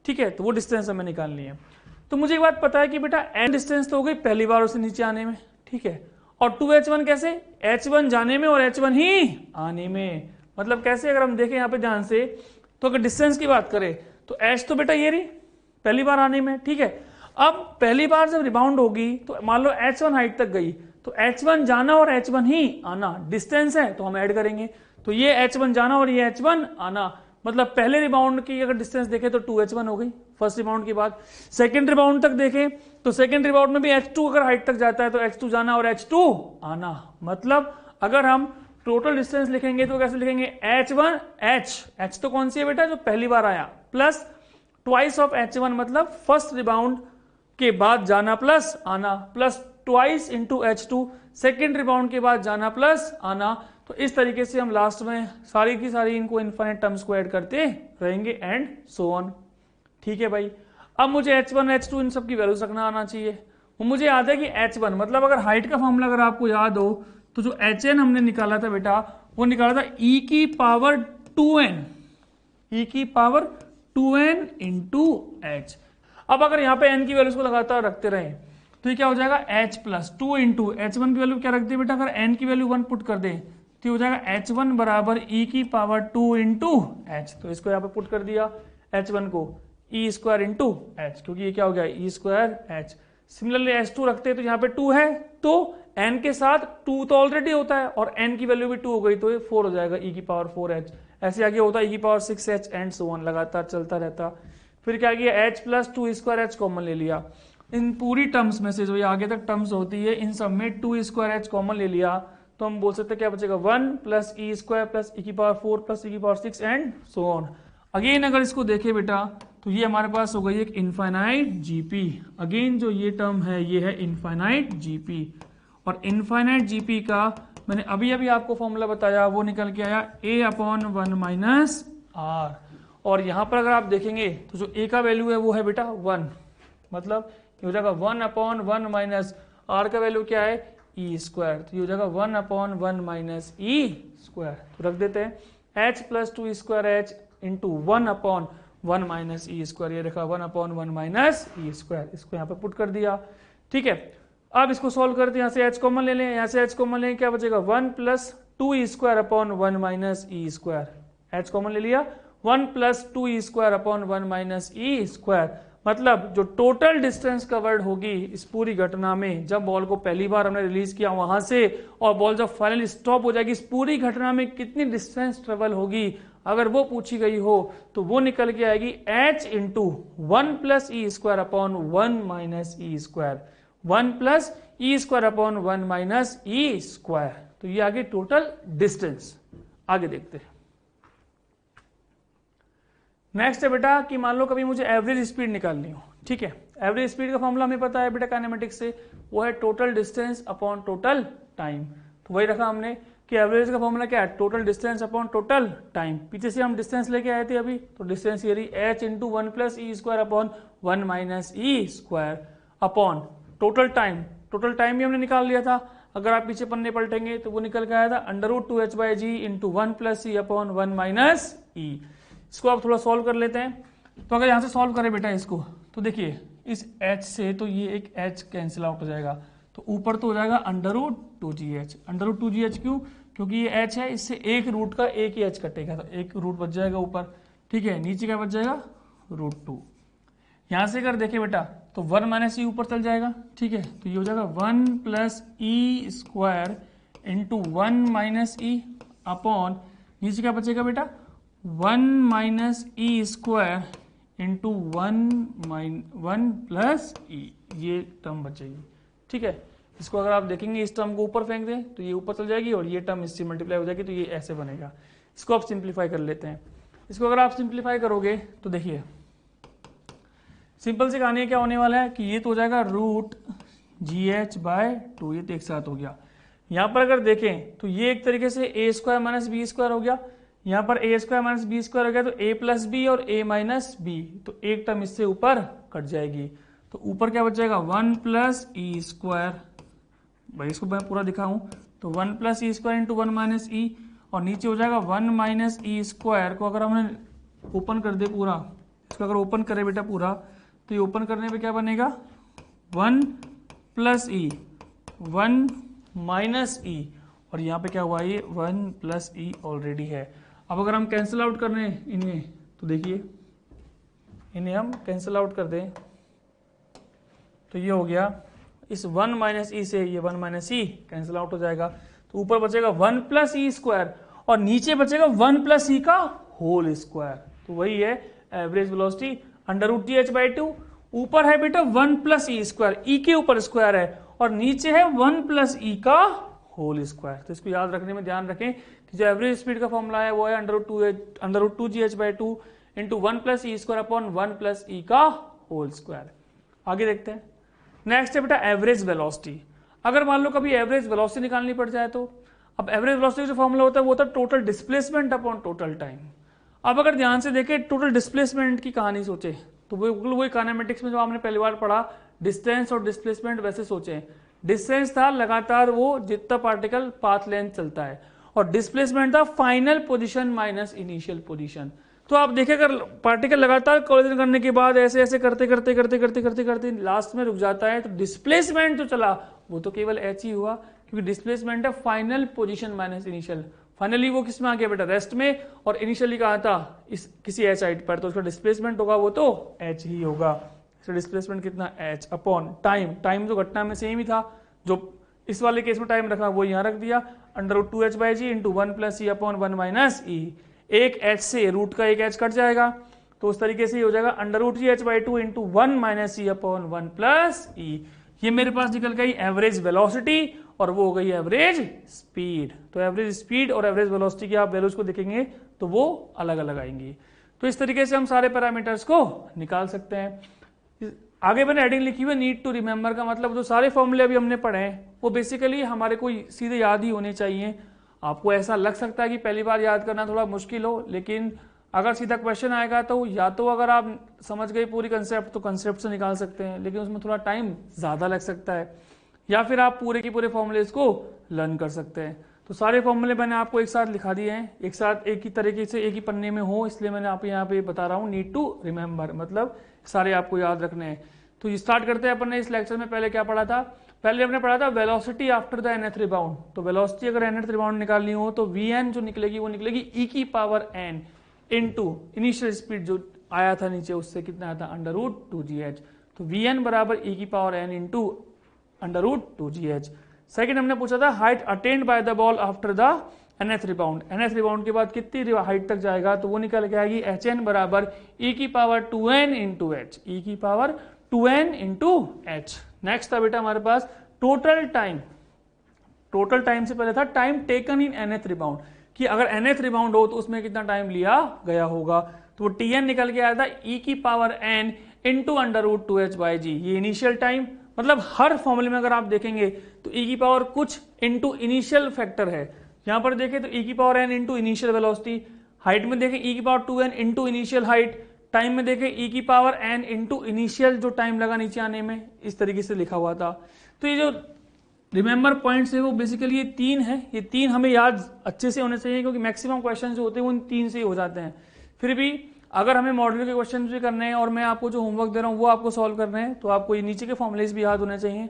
ठीक है, तो वो डिस्टेंस हमें निकालनी है। तो मुझे एक बात पता है कि बेटा एन डिस्टेंस तो हो गई पहली बार उसे नीचे आने में, ठीक है, और 2h1 कैसे, h1 जाने में और h1 ही आने में। मतलब कैसे, अगर हम देखें यहाँ पे ध्यान से, तो अगर डिस्टेंस की बात करें तो h तो बेटा ये रही पहली बार आने में, ठीक है। अब पहली बार जब रिबाउंड होगी तो मान लो h1 हाइट तक गई, तो h1 जाना और h1 ही आना डिस्टेंस है, तो हम ऐड करेंगे। तो ये h1 जाना और ये h1 आना, मतलब पहले रिबाउंड की अगर डिस्टेंस देखें तो 2h1 हो गई फर्स्ट रिबाउंड के बाद। सेकंड रिबाउंड तक देखें तो सेकंड रिबाउंड में भी h2 अगर हाइट तक जाता है तो h2 जाना और h2 आना। मतलब अगर हम टोटल डिस्टेंस लिखेंगे तो कैसे लिखेंगे h1 h तो कौन सी है बेटा जो पहली बार आया, प्लस ट्वाइस ऑफ h1 मतलब फर्स्ट रिबाउंड के बाद जाना प्लस आना, plus twice into h2 second rebound के बाद जाना प्लस आना। तो इस तरीके से हम लास्ट में सारी की सारी इनको इनफाइनाइट टर्म्स को ऐड करते रहेंगे एंड सो ऑन, ठीक है भाई। अब मुझे h1 h2 इन सब की वैल्यूज रखना आना चाहिए। वो मुझे याद है कि h1 मतलब अगर हाइट का फॉर्मूला अगर आपको याद हो तो जो hn हमने निकाला था बेटा वो निकाला था e की पावर 2n इंटू h। अब अगर यहाँ पे n की वैल्यूज को लगातार रखते रहे तो ये क्या हो जाएगा h प्लस 2 इंटू h1 की वैल्यू क्या रखते हैं बेटा, अगर n की वैल्यू 1 पुट कर दे तो हो जाएगा h1 बराबर e की पावर 2 इंटू h। तो इसको यहाँ पे पुट कर दिया h1 को e स्क्वायर इंटू h, क्योंकि ये क्या हो गया e square h। Similarly h2 रखते हैं तो यहाँ पे 2 है तो n के साथ 2 तो ऑलरेडी होता है और n की वैल्यू भी 2 हो गई तो ये 4 हो जाएगा e की पावर 4h। ऐसे आगे होता है e की power 6h and so on, लगातार चलता रहता। फिर क्या किया h plus 2 square h common ले लिया, इन पूरी टर्म्स में से जो ये आगे तक टर्म्स होती है इन सब में 2 स्क्वायर h कॉमन ले लिया, तो हम बोल सकते हैं क्या बचेगा 1 प्लस ई स्क्वायर प्लस ई की पावर 4 प्लस ई की power 6 and so on. Again अगर इसको देखें बेटा तो ये हमारे पास हो गई एक इनफाइनाइट जीपी। अगेन जो ये टर्म है ये है इनफाइनाइट जीपी, और इनफाइनाइट जीपी का मैंने अभी अभी आपको फॉर्मूला बताया वो निकल के आया a अपॉन 1 माइनस आर। और यहाँ पर अगर आप देखेंगे तो जो a का वैल्यू है वो है बेटा 1, मतलब ये हो जाएगा 1 अपॉन 1 माइनस आर का वैल्यू क्या है ई स्क्वायर, तो ये हो जाएगा 1 अपॉन 1 माइनस ई स्क्वायर। तो रख देते हैं h plus 2 square h into 1 upon 1 minus e square, ये रखा 1 अपॉन 1 माइनस ई स्क्वायर, इसको यहाँ पे पुट कर दिया, ठीक है। अब इसको सॉल्व करते हैं, यहाँ से h कॉमन ले लें, यहाँ से h कॉमन लें, क्या बचेगा 1 प्लस 2 ई square upon 1 minus e square, h common ले लिया 1 प्लस 2 ई square upon 1 minus e square. मतलब जो टोटल डिस्टेंस कवर्ड होगी इस पूरी घटना में जब बॉल को पहली बार हमने रिलीज किया वहां से और बॉल जब फाइनली स्टॉप हो जाएगी, इस पूरी घटना में कितनी डिस्टेंस ट्रेवल होगी अगर वो पूछी गई हो तो वो निकल के आएगी h into 1 plus e square upon 1 minus e square, 1 plus e square upon 1 minus e square. तो ये आगे टोटल डिस्टेंस। आगे देखते हैं। नेक्स्ट है बेटा कि मान लो कभी मुझे एवरेज स्पीड निकालनी हो, ठीक है। एवरेज स्पीड का फॉर्मूला हमें पता है बेटा काइनेमेटिक्स से, वो है total distance upon total time. तो वही रखा हमने कि एवरेज का फॉर्मूला क्या है, total distance upon total time. पीछे से हम डिस्टेंस लेके आए थे अभी, तो डिस्टेंस ये रही h into 1 plus e square upon 1 minus e square upon total time. Total time भी हमने निकाल लिया था, अगर आप पीछे पन्ने पलटेंगे तो वो निकल के आया था √2h/g into 1 plus e upon 1 minus e. इसको आप थोड़ा सॉल्व कर लेते हैं। तो अगर यहाँ से सॉल्व करें बेटा इसको, तो देखिए इस h से तो ये एक h कैंसिल आउट हो जाएगा, तो ऊपर तो हो जाएगा √2gh। √2gh क्यों, क्योंकि ये h है, इससे एक रूट का एक ही h कटेगा, तो एक रूट बच जाएगा ऊपर, ठीक है। नीचे क्या बच जाएगा, √2। यहाँ से अगर देखें बेटा तो 1 माइनस ई ऊपर चल जाएगा, ठीक है। तो ये हो जाएगा 1 plus e square into 1 minus e upon नीचे क्या बचेगा बेटा, 1 minus e square into 1 plus e, ये टर्म बचेगी, ठीक है। इसको अगर आप देखेंगे इस टर्म को ऊपर फेंक दें तो ये ऊपर चल जाएगी और ये टर्म इससे मल्टीप्लाई हो जाएगी, तो ये ऐसे बनेगा। इसको आप सिंप्लीफाई कर लेते हैं। इसको अगर आप सिंप्लीफाई करोगे तो देखिए सिंपल सी कहानी क्या होने वाला है कि ये तो हो जाएगा √gh/2, ये तो एक साथ हो गया। यहाँ पर अगर देखें तो ये एक तरीके से a square minus b square हो गया, यहाँ पर a square minus b square हो गया, तो a प्लस बी और a माइनस बी, तो एक टर्म इससे ऊपर कट जाएगी, तो ऊपर क्या बच जाएगा 1 प्लस ई स्क्वायर। भाई इसको मैं पूरा दिखाऊं तो 1 plus e square into 1 minus ई, और नीचे हो जाएगा 1 माइनस ई स्क्वायर को अगर हमने ओपन कर दे पूरा, इसको अगर ओपन करे बेटा पूरा, तो ये ओपन करने पे क्या बनेगा 1 प्लस ई 1 माइनस ई, और यहाँ पे क्या हुआ ये 1 प्लस ई ऑलरेडी है। अब अगर हम कैंसिल आउट कर रहे हैं इन्हें, तो देखिए इन्हें हम कैंसिल आउट कर दें तो ये हो गया, इस 1 माइनस ई से ये 1 माइनस ई कैंसिल आउट हो जाएगा, तो ऊपर बचेगा 1 प्लस ई स्क्वायर और नीचे बचेगा 1 प्लस ई का होल स्क्वायर, तो वही है एवरेज वेलोसिटी √gh/2। ऊपर है बेटा 1 प्लस ई स्क्वायर, ई के ऊपर स्क्वायर है, और नीचे है 1 प्लस ई का होल स्क्वायर। तो इसको याद रखने में ध्यान रखें कि जो एवरेज स्पीड का फॉर्मूला है वो है √2gh/2 into 1 plus e square upon 1 plus ई का होल स्क्वायर। आगे देखते हैं। नेक्स्ट है बेटा एवरेज वेलोसिटी। अगर मान लो कभी एवरेज वेलोसिटी निकालनी पड़ जाए तो, अब एवरेज वेलोसिटी जो फॉर्मूला होता है वो होता है total displacement upon total time. अब अगर ध्यान से देखें टोटल डिस्प्लेसमेंट की कहानी सोचे तो वही काइनेमेटिक्स में जो आपने पहली बार पढ़ा, डिस्टेंस और डिस्प्लेसमेंट वैसे सोचे। डिस्टेंस था लगातार वो जितना पार्टिकल पाथ लेंथ चलता है, और डिस्प्लेसमेंट था final position minus initial position. तो आप देखें अगर पार्टिकल लगातार कोलिजन करने के बाद ऐसे ऐसे करते करते करते करते करते करते लास्ट में रुक जाता है, तो डिस्प्लेसमेंट जो चला वो तो केवल h ही हुआ, क्योंकि डिस्प्लेसमेंट है final position minus initial. Finally वो किस में आ गया बेटा, रेस्ट में, और इनिशियली कहा था इस किसी h हाइट पर, तो उसका डिस्प्लेसमेंट होगा वो तो h ही होगा। इसका डिस्प्लेसमेंट कितना h अपॉन टाइम। टाइम जो घटना में सेम ही था, जो इस वाले केस में टाइम रखा वो यहाँ रख दिया, √2h/g into 1 plus e upon 1 minus e. एक h से रूट का एक h कट जाएगा, तो उस तरीके से ये हो जाएगा √gh/2 into 1 minus e upon 1 plus e. ये मेरे पास निकल गई एवरेज वेलोसिटी, और वो हो गई एवरेज स्पीड। तो एवरेज स्पीड और एवरेज वेलोसिटी की आप वैल्यूज को देखेंगे तो वो अलग अलग आएंगी। तो इस तरीके से हम सारे पैरामीटर्स को निकाल सकते हैं। आगे मैंने हेडिंग लिखी हुई नीड टू रिमेंबर, का मतलब जो सारे फॉर्मूले अभी हमने पढ़े हैं वो बेसिकली हमारे को सीधे याद ही होने चाहिए। आपको ऐसा लग सकता है कि पहली बार याद करना थोड़ा मुश्किल हो, लेकिन अगर सीधा क्वेश्चन आएगा तो या तो अगर आप समझ गए पूरी कंसेप्ट तो कंसेप्ट से निकाल सकते हैं, लेकिन उसमें थोड़ा टाइम ज़्यादा लग सकता है, या फिर आप पूरे के पूरे फॉर्मूलेज को लर्न कर सकते हैं। तो सारे फॉर्मूले मैंने आपको एक साथ लिखा दिए हैं, एक साथ एक ही तरीके से एक ही पन्ने में हो, इसलिए मैंने आप यहाँ पे बता रहा हूँ नीड टू रिमेंबर, मतलब सारे आपको याद रखने हैं। तो स्टार्ट करते हैं अपन ने इस लेक्चर में। पहले क्या पढ़ा था, पहले हमने पढ़ा था velocity after the nth rebound. तो वेलोसिटी अगर nth रिबाउंड निकालनी हो तो vn जो निकलेगी वो निकलेगी e की power n into initial speed जो आया था नीचे उससे कितना आया था √2gh। तो vn बराबर e की power n into √2gh। Second हमने पूछा था height attend by the ball after the nth rebound. nth rebound के बाद कितनी हाइट तक जाएगा, तो वो निकल के आएगी hn बराबर e की power 2n into h, e की power 2n into h। Next था बेटा हमारे पास टोटल टाइम। टोटल टाइम से पहले था time taken in nth rebound, कि अगर nth रिबाउंड हो तो उसमें कितना टाइम लिया गया होगा, तो वो tn निकल के आया था e की पावर n इंटू √2h/g। ये इनिशियल टाइम, मतलब हर फॉर्मूले में अगर आप देखेंगे तो e की पावर कुछ इंटू इनिशियल फैक्टर है, यहाँ पर देखें तो e की power n into initial velocity, height में देखें e की power 2n into initial height, time में देखें e की पावर n इंटू इनिशियल जो टाइम लगा नीचे आने में, इस तरीके से लिखा हुआ था। तो ये जो रिमेंबर पॉइंट्स है वो बेसिकली ये 3 है, ये 3 हमें याद अच्छे से होने चाहिए क्योंकि मैक्सिमम क्वेश्चन जो होते हैं वो इन 3 से ही हो जाते हैं। फिर भी अगर हमें मॉड्यूल के क्वेश्चन भी करने हैं और मैं आपको जो होमवर्क दे रहा हूँ वो आपको सॉल्व करने हैं, तो आपको ये नीचे के फॉर्मुलेज भी याद होने चाहिए।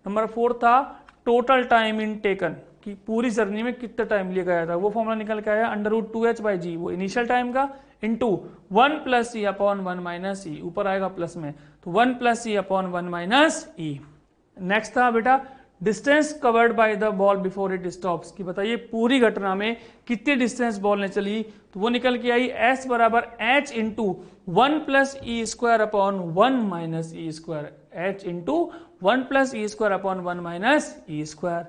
नंबर 4 था टोटल टाइम इन टेकन, कि पूरी जर्नी में कितना टाइम लिया गया था, वो फॉर्मूला निकल के आया √2h/g, वो इनिशियल टाइम का, इंटू 1 + e अपॉन 1 - e, ऊपर आएगा प्लस में, तो 1 + e अपॉन 1 - e। नेक्स्ट था बेटा distance covered by the ball before it stops, कि बताइए पूरी घटना में कितनी डिस्टेंस बॉल ने चली, तो वो निकल के आई s बराबर h into 1 + e² upon 1 - e², h into 1 + e² upon 1 - e²।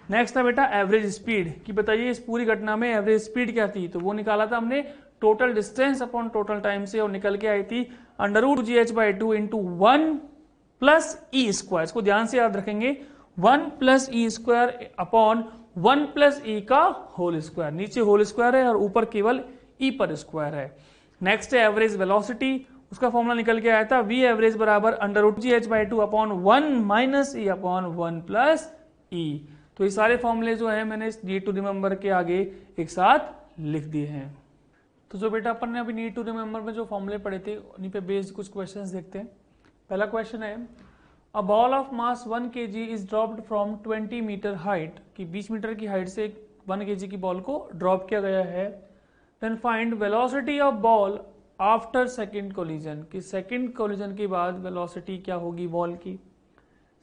Next था बेटा एवरेज स्पीड, कि बताइए इस पूरी घटना में एवरेज स्पीड क्या थी, तो वो निकाला था हमने total distance upon total time से, और निकल के आई थी √2gh/2 इंटू 1 + e², इसको ध्यान से याद रखेंगे, 1 + e² अपॉन 1 + e का होल स्क्वायर, नीचे होल स्क्वायर है और ऊपर केवल e पर स्क्वायर है। नेक्स्ट है एवरेज वेलोसिटी, उसका फॉर्मूला निकल के आया था v एवरेज बराबर √gh/2 upon 1 - e upon 1 + e। तो ये सारे फॉर्मूले जो है मैंने नीड टू रिमेंबर के आगे एक साथ लिख दिए हैं। तो जो बेटा अपन ने अभी नीड टू रिमेंबर में जो फॉर्मूले पढ़े थे उन्हीं पे बेस्ड कुछ क्वेश्चंस देखते हैं। पहला क्वेश्चन है a ball of mass 1 kg is dropped from 20 metre height, कि 20 मीटर की हाइट से 1 kg की बॉल को ड्रॉप किया गया है। Then find velocity of ball after second collision, कि सेकंड कोलिजन के बाद वेलोसिटी क्या होगी बॉल की।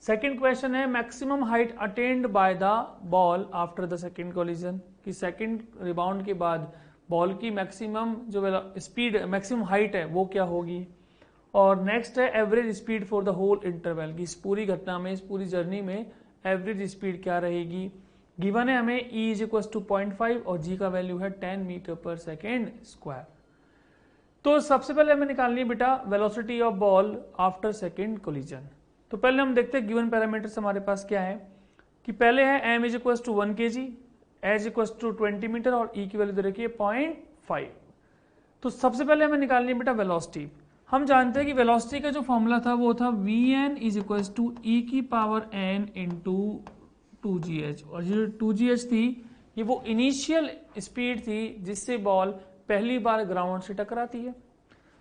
सेकंड क्वेश्चन है maximum height attend by the ball after the second collision, कि सेकंड रिबाउंड के बाद बॉल की मैक्सिमम जो स्पीड मैक्सिमम हाइट है वो क्या होगी। और नेक्स्ट है average speed for the whole interval, कि इस पूरी घटना में इस पूरी जर्नी में एवरेज स्पीड क्या रहेगी। गिवन है हमें E = 0.5 और G का वैल्यू है 10 मीटर/सेकेंड²। तो सबसे पहले हमें निकालनी है बेटा velocity of ball after second collision. तो पहले हम देखते हैं गिवन पैरामीटर्स हमारे पास क्या है, कि पहले है m = 1 kg, h = 20 मीटर और E की वैल्यू दे रखी है 0.5। तो सबसे पहले हमें निकालनी है बेटा वेलोसिटी। हम जानते हैं कि वेलोसिटी का जो फॉर्मूला था वो था Vn = e⁻n × 2gh, और ये 2gh थी ये वो इनिशियल स्पीड थी जिससे बॉल पहली बार ग्राउंड से टकराती है।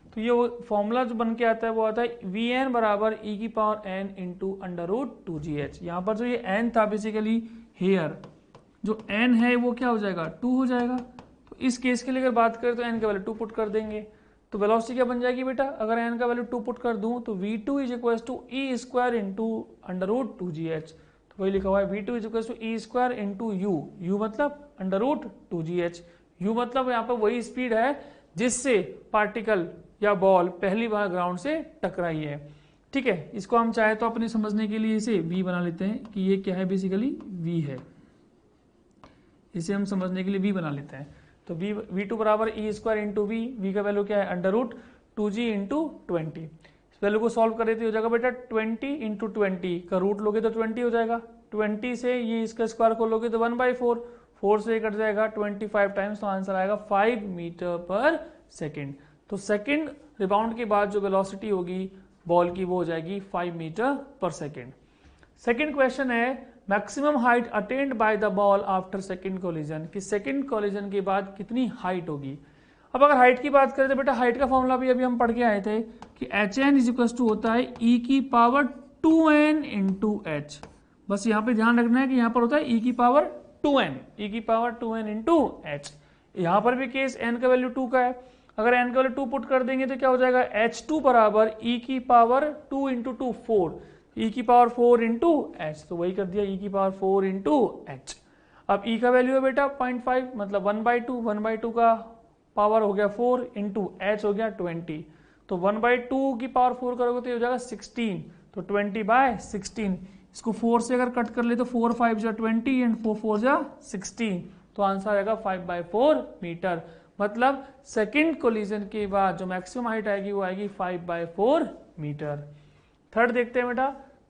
तो ये फॉर्मूला जो बन के आता है वो आता है Vn बराबर e⁻n × √2gh। यहाँ पर जो ये n था बेसिकली हेयर जो n है वो क्या हो जाएगा 2 हो जाएगा। तो इस केस के लिए अगर बात करें तो n का वैल्यू 2 पुट कर देंगे, तो वेलोसिटी क्या बन जाएगी बेटा, अगर n का वैल्यू 2 पुट कर दूं तो v2 = e² × √2gh। तो वही लिखा हुआ है v2 = e² × u मतलब √2gh। u मतलब यहाँ पर वही स्पीड है जिससे पार्टिकल या बॉल पहली बार ग्राउंड से टकराई है। ठीक है, इसको हम चाहे तो अपने समझने के लिए इसे v बना लेते हैं कि ये क्या है, बेसिकली v है, इसे हम समझने के लिए v बना लेते हैं। तो v2 बराबर e² × v का वैल्यू क्या है √2g × 20। इस वैल्यू को सॉल्व करें तो हो जाएगा बेटा 20 × 20 का रूट लोगे तो 20 हो जाएगा, 20 से ये इसका स्क्वायर को लोगे तो 1/4, 4 से कट जाएगा 25 टाइम्स, तो आंसर आएगा 5 मीटर/सेकेंड। तो सेकेंड रिबाउंड के बाद जो वेलोसिटी होगी बॉल की वो हो जाएगी 5 मीटर/सेकेंड। सेकेंड क्वेश्चन है maximum height attend by the ball after second collision, कि सेकंड कोलिजन के बाद कितनी हाइट होगी। अब अगर हाइट की बात करें तो बेटा हाइट का फॉर्मूला भी अभी हम पढ़ के आए थे कि hn = होता है e⁻2n × h। बस यहाँ पे ध्यान रखना है कि यहाँ पर होता है e⁻2n × h। यहाँ पर भी केस n का वैल्यू 2 का है, अगर n का वैल्यू 2 पुट कर देंगे तो क्या हो जाएगा h2 बराबर e⁻2 × 2 4, e⁻4 × h, तो वही कर दिया e⁻4 × h। अब e का वैल्यू है बेटा 0.5 मतलब 1/2, 1/2 का पावर हो गया 4 इंटू h हो गया 20, तो 1/2 की पावर 4 करोगे तो ये हो जाएगा 16, तो 20/16। इसको 4 से अगर कट कर ले तो 4 5 जा 20 एंड 4 4 जा 16, तो आंसर आएगा 5/4 मीटर। मतलब सेकंड कोलिजन के बाद जो मैक्सिमम हाइट आएगी वो आएगी 5/4 मीटर। थर्ड देखते हैं बेटा,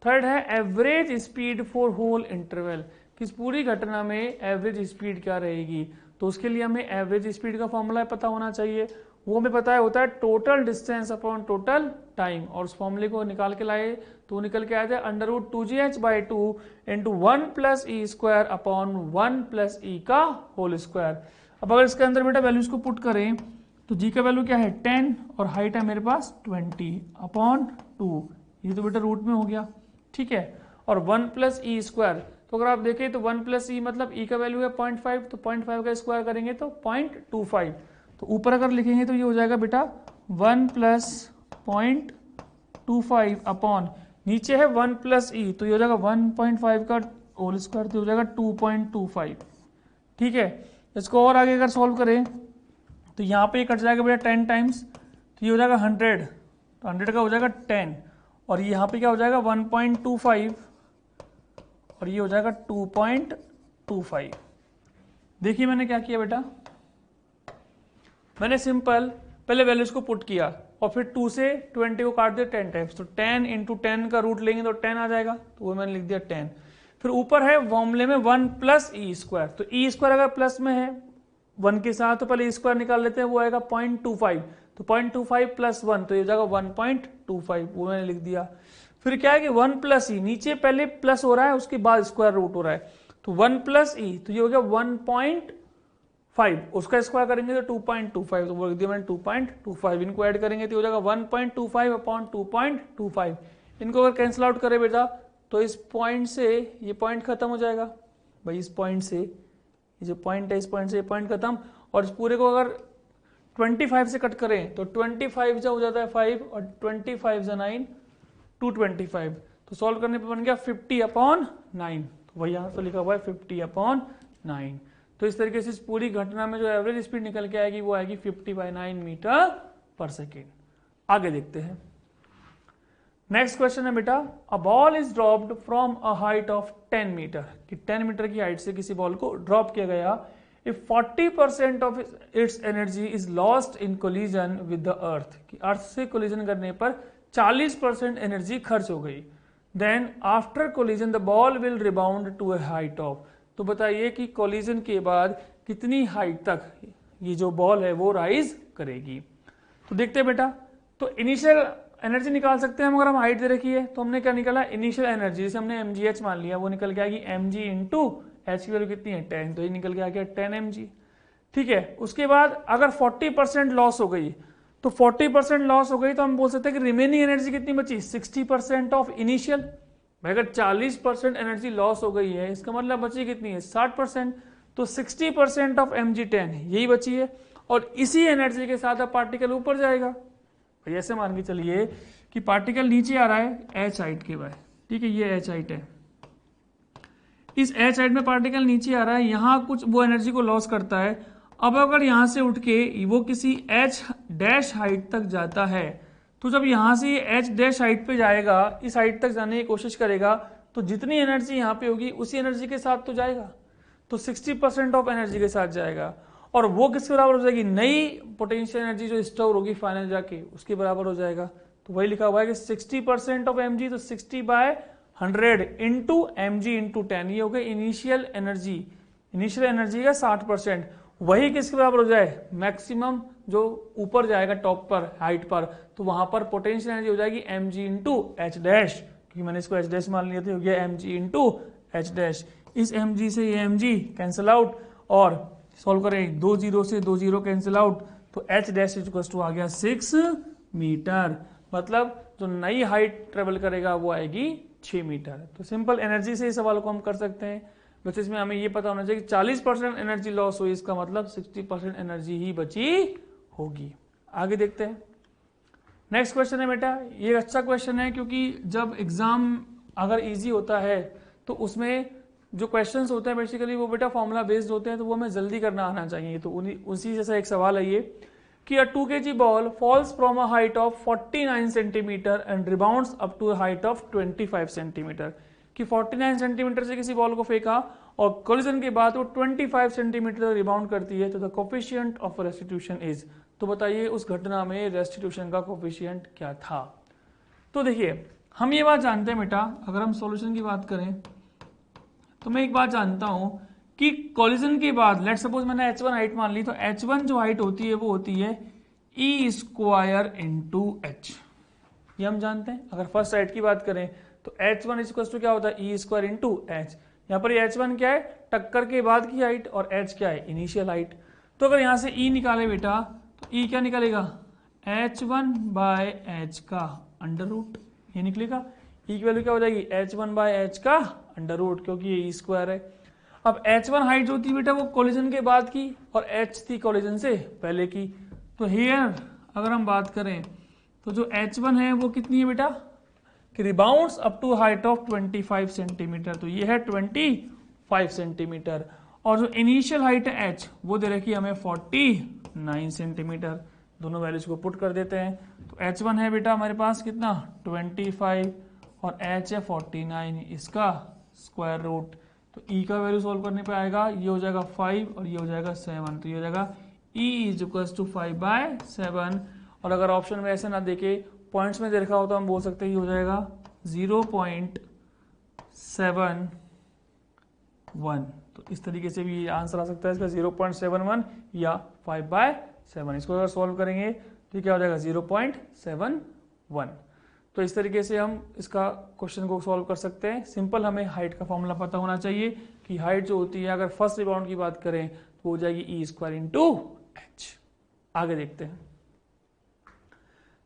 थर्ड है average speed for whole interval, किस पूरी घटना में एवरेज स्पीड क्या रहेगी। तो उसके लिए हमें एवरेज स्पीड का फॉर्मूला पता होना चाहिए, वो हमें पता है होता है total distance upon total time, और उस फॉर्मूले को निकाल के लाए तो निकल के आया था √2gh/2 into 1 plus e square upon 1 plus ई का होल स्क्वायर। अब अगर इसके अंदर बेटा वैल्यूज को पुट करें तो जी का वैल्यू क्या है 10 और हाइट है मेरे पास 20 अपॉन 2, ये तो बेटा रूट में हो गया, ठीक है। और 1 प्लस ई स्क्वायर, तो अगर आप देखें तो 1 प्लस ई मतलब ई का वैल्यू है 0.5, तो 0.5 का स्क्वायर करेंगे तो 0.25, तो ऊपर अगर लिखेंगे तो ये हो जाएगा बेटा 1 प्लस 0.25 अपॉन नीचे है 1 प्लस ई, तो ये हो जाएगा 1.5 का होल स्क्वायर, तो हो जाएगा 2.25, ठीक है। इसको और आगे अगर सॉल्व करें तो यहाँ पे कट जाएगा बेटा 10 टाइम्स, तो ये हो जाएगा 100, तो 100 का हो जाएगा 10, और यहाँ पे क्या हो जाएगा 1.25 और ये हो जाएगा 2.25। देखिए मैंने क्या किया बेटा, मैंने सिंपल पहले वैल्यूज को पुट किया और फिर 2 से 20 को काट दिया 10 टाइम्स, तो 10 इंटू 10 का रूट लेंगे तो 10 आ जाएगा, तो वो मैंने लिख दिया 10। फिर ऊपर है फॉर्मूले में 1 प्लस ई स्क्वायर, तो ई स्क्वायर अगर प्लस में है 1 के साथ तो पहले ई स्क्वायर निकाल लेते हैं, वो आएगा 0.25, तो 0.25 प्लस 1 तो ये हो जाएगा 1.25, वो मैंने लिख दिया। फिर क्या है कि 1 प्लस ई, नीचे पहले प्लस हो रहा है उसके बाद स्क्वायर रूट हो रहा है, तो 1 प्लस ई तो ये हो गया 1.5, उसका स्क्वायर करेंगे तो 2.25, तो वो लिख दिया मैंने 2.25, इनको ऐड करेंगे तो हो जाएगा 1.25 अपॉन 2.25। इनको अगर कैंसिल आउट करें बेटा तो इस पॉइंट से ये पॉइंट खत्म हो जाएगा भाई, इस पॉइंट से ये जो पॉइंट है इस पॉइंट से ये पॉइंट खत्म, और इस पूरे को अगर 25 से कट करें तो 25 जो हो जाता है 5 और 25 जा 9 225, तो सॉल्व करने पे बन गया 50/9, तो वही यहाँ तो लिखा हुआ है 50/9। तो इस तरीके से इस पूरी घटना में जो एवरेज स्पीड निकल के आएगी वो आएगी 50/9 मीटर पर सेकेंड। आगे देखते हैं, नेक्स्ट क्वेश्चन है बेटा, a ball is dropped from a height of 10 metre, कि 10 मीटर की हाइट से किसी बॉल को ड्रॉप किया गया, if 40% of its energy is lost in collision with the earth, कि अर्थ से कोलिजन करने पर 40% एनर्जी खर्च हो गई, then after collision the ball will rebound to a height of, तो बताइए कि कोलिजन के बाद कितनी हाइट तक ये जो बॉल है वो राइज करेगी। तो देखते हैं बेटा, तो इनिशियल एनर्जी निकाल सकते हैं हम, अगर हम हाइट दे रखी है तो हमने क्या निकाला इनिशियल एनर्जी, जैसे हमने mgh मान लिया, वो निकल के आएगी mg इंटू एच की वैल्यू कितनी है 10, तो ये निकल के आ गया 10 mg, ठीक है। उसके बाद अगर 40% लॉस हो गई, तो 40% लॉस हो गई तो हम बोल सकते हैं कि रिमेनिंग एनर्जी कितनी बची 60% ऑफ इनिशियल, अगर 40% एनर्जी लॉस हो गई है इसका मतलब बची कितनी है 60%, तो 60% ऑफ mg10 यही बची है, और इसी एनर्जी के साथ अब पार्टिकल ऊपर जाएगा। ऐसे मान के चलिए कि पार्टिकल नीचे आ रहा है h हाइट के बाद, ठीक है, ये h हाइट है, इस h हाइट में पार्टिकल नीचे आ रहा है, यहाँ कुछ वो एनर्जी को लॉस करता है। अब अगर यहाँ से उठ के वो किसी h डैश हाइट तक जाता है, तो जब यहाँ से ये h डैश हाइट पे जाएगा, इस हाइट तक जाने की कोशिश करेगा, तो जितनी एनर्जी यहाँ पे होगी उसी एनर्जी के साथ तो जाएगा, तो 60% ऑफ एनर्जी के साथ जाएगा, और वो किसके बराबर हो जाएगी नई पोटेंशियल एनर्जी जो स्टोर होगी फाइनल जाके उसके बराबर हो जाएगा। तो वही लिखा हुआ है कि 60% ऑफ mg, तो 60/100 इंटू mg इंटू 10, ये हो गया इनिशियल एनर्जी, इनिशियल एनर्जी का 60%, वही किसके बराबर हो जाए मैक्सिमम जो ऊपर जाएगा टॉप पर हाइट पर, तो वहां पर पोटेंशियल एनर्जी हो जाएगी mg इंटू एच डैश, क्योंकि मैंने इसको एच डैश मान लिया था, हो गया mg इंटू एच डैश, इस mg से ये mg कैंसिल आउट, और सॉल्व करें 2 0 से 2 0 कैंसिल आउट, तो एच डैश इक्वल्स टू आ गया 6 मीटर, मतलब जो नई हाइट ट्रेवल करेगा वो आएगी 6 मीटर। तो सिंपल एनर्जी से इस सवाल को हम कर सकते हैं, बस इसमें हमें ये पता होना चाहिए कि 40% एनर्जी लॉस हुई, इसका मतलब 60% एनर्जी ही बची होगी। आगे देखते हैं, नेक्स्ट क्वेश्चन है बेटा, ये अच्छा क्वेश्चन है क्योंकि जब एग्जाम अगर इजी होता है तो उसमें जो क्वेश्चंस होते हैं बेसिकली वो बेटा फॉर्मूला बेस्ड होते हैं, तो वो हमें जल्दी करना आना चाहिए। तो उसी जैसा एक सवाल है ये कि a 2 kg ball falls from a height of 49 centimetre and rebounds up to a height of 25 centimetre, कि 49 सेंटीमीटर से किसी बॉल को फेंका और कोलिजन के बाद वो 25 सेंटीमीटर रिबाउंड करती है, तो the coefficient of restitution is, तो बताइए उस घटना में रेस्टिट्यूशन का कोफिशिएंट क्या था। तो देखिए हम ये बात जानते हैं बेटा, अगर हम सॉल्यूशन की बात करें तो मैं एक बात जानता हूं कि कॉलिजन के बाद लेट सपोज मैंने h1 हाइट मान ली, तो h1 जो हाइट होती है वो होती है e स्क्वायर इंटू h, ये हम जानते हैं। अगर फर्स्ट हाइट की बात करें तो h1 इक्वल टू क्या होता है e स्क्वायर इंटू h। यहाँ पर ये h1 क्या है, टक्कर के बाद की हाइट, और h क्या है, इनिशियल हाइट। तो अगर यहाँ से e निकाले बेटा तो e क्या निकलेगा, h1 बाय h का अंडर रूट, ये निकलेगा। e की वैल्यू क्या हो जाएगी, h1 बाय h का अंडर रूट, क्योंकि ये e स्क्वायर है। अब h1 हाइट जो थी बेटा वो कोलिजन के बाद की, और h थी कोलिजन से पहले की। तो हियर अगर हम बात करें तो जो h1 है वो कितनी है बेटा, कि rebounds up to height of 25 centimetre, तो ये है 25 सेंटीमीटर। और जो इनिशियल हाइट है h वो दे रखी है हमें 49 सेंटीमीटर। दोनों वैल्यूज को पुट कर देते हैं, तो h1 है बेटा हमारे पास कितना 25 और h है 49, इसका स्क्वायर रूट। तो e का वैल्यू सोल्व करने पे आएगा, ये हो जाएगा 5 और ये हो जाएगा 7, तो ये हो जाएगा e इज इक्वल टू 5/7। और अगर ऑप्शन में ऐसे ना देके पॉइंट्स में दे रखा हो तो हम बोल सकते हैं ये हो जाएगा 0.71। तो इस तरीके से भी आंसर आ सकता है इसका 0.71 या 5/7। इसको अगर सॉल्व करेंगे तो क्या हो जाएगा 0.71। तो इस तरीके से हम इसका क्वेश्चन को सॉल्व कर सकते हैं। सिंपल हमें हाइट का फॉर्मूला पता होना चाहिए कि हाइट जो होती है अगर फर्स्ट रिबाउंड की बात करें तो हो जाएगी ई स्क्वायर इंटू एच। आगे देखते हैं,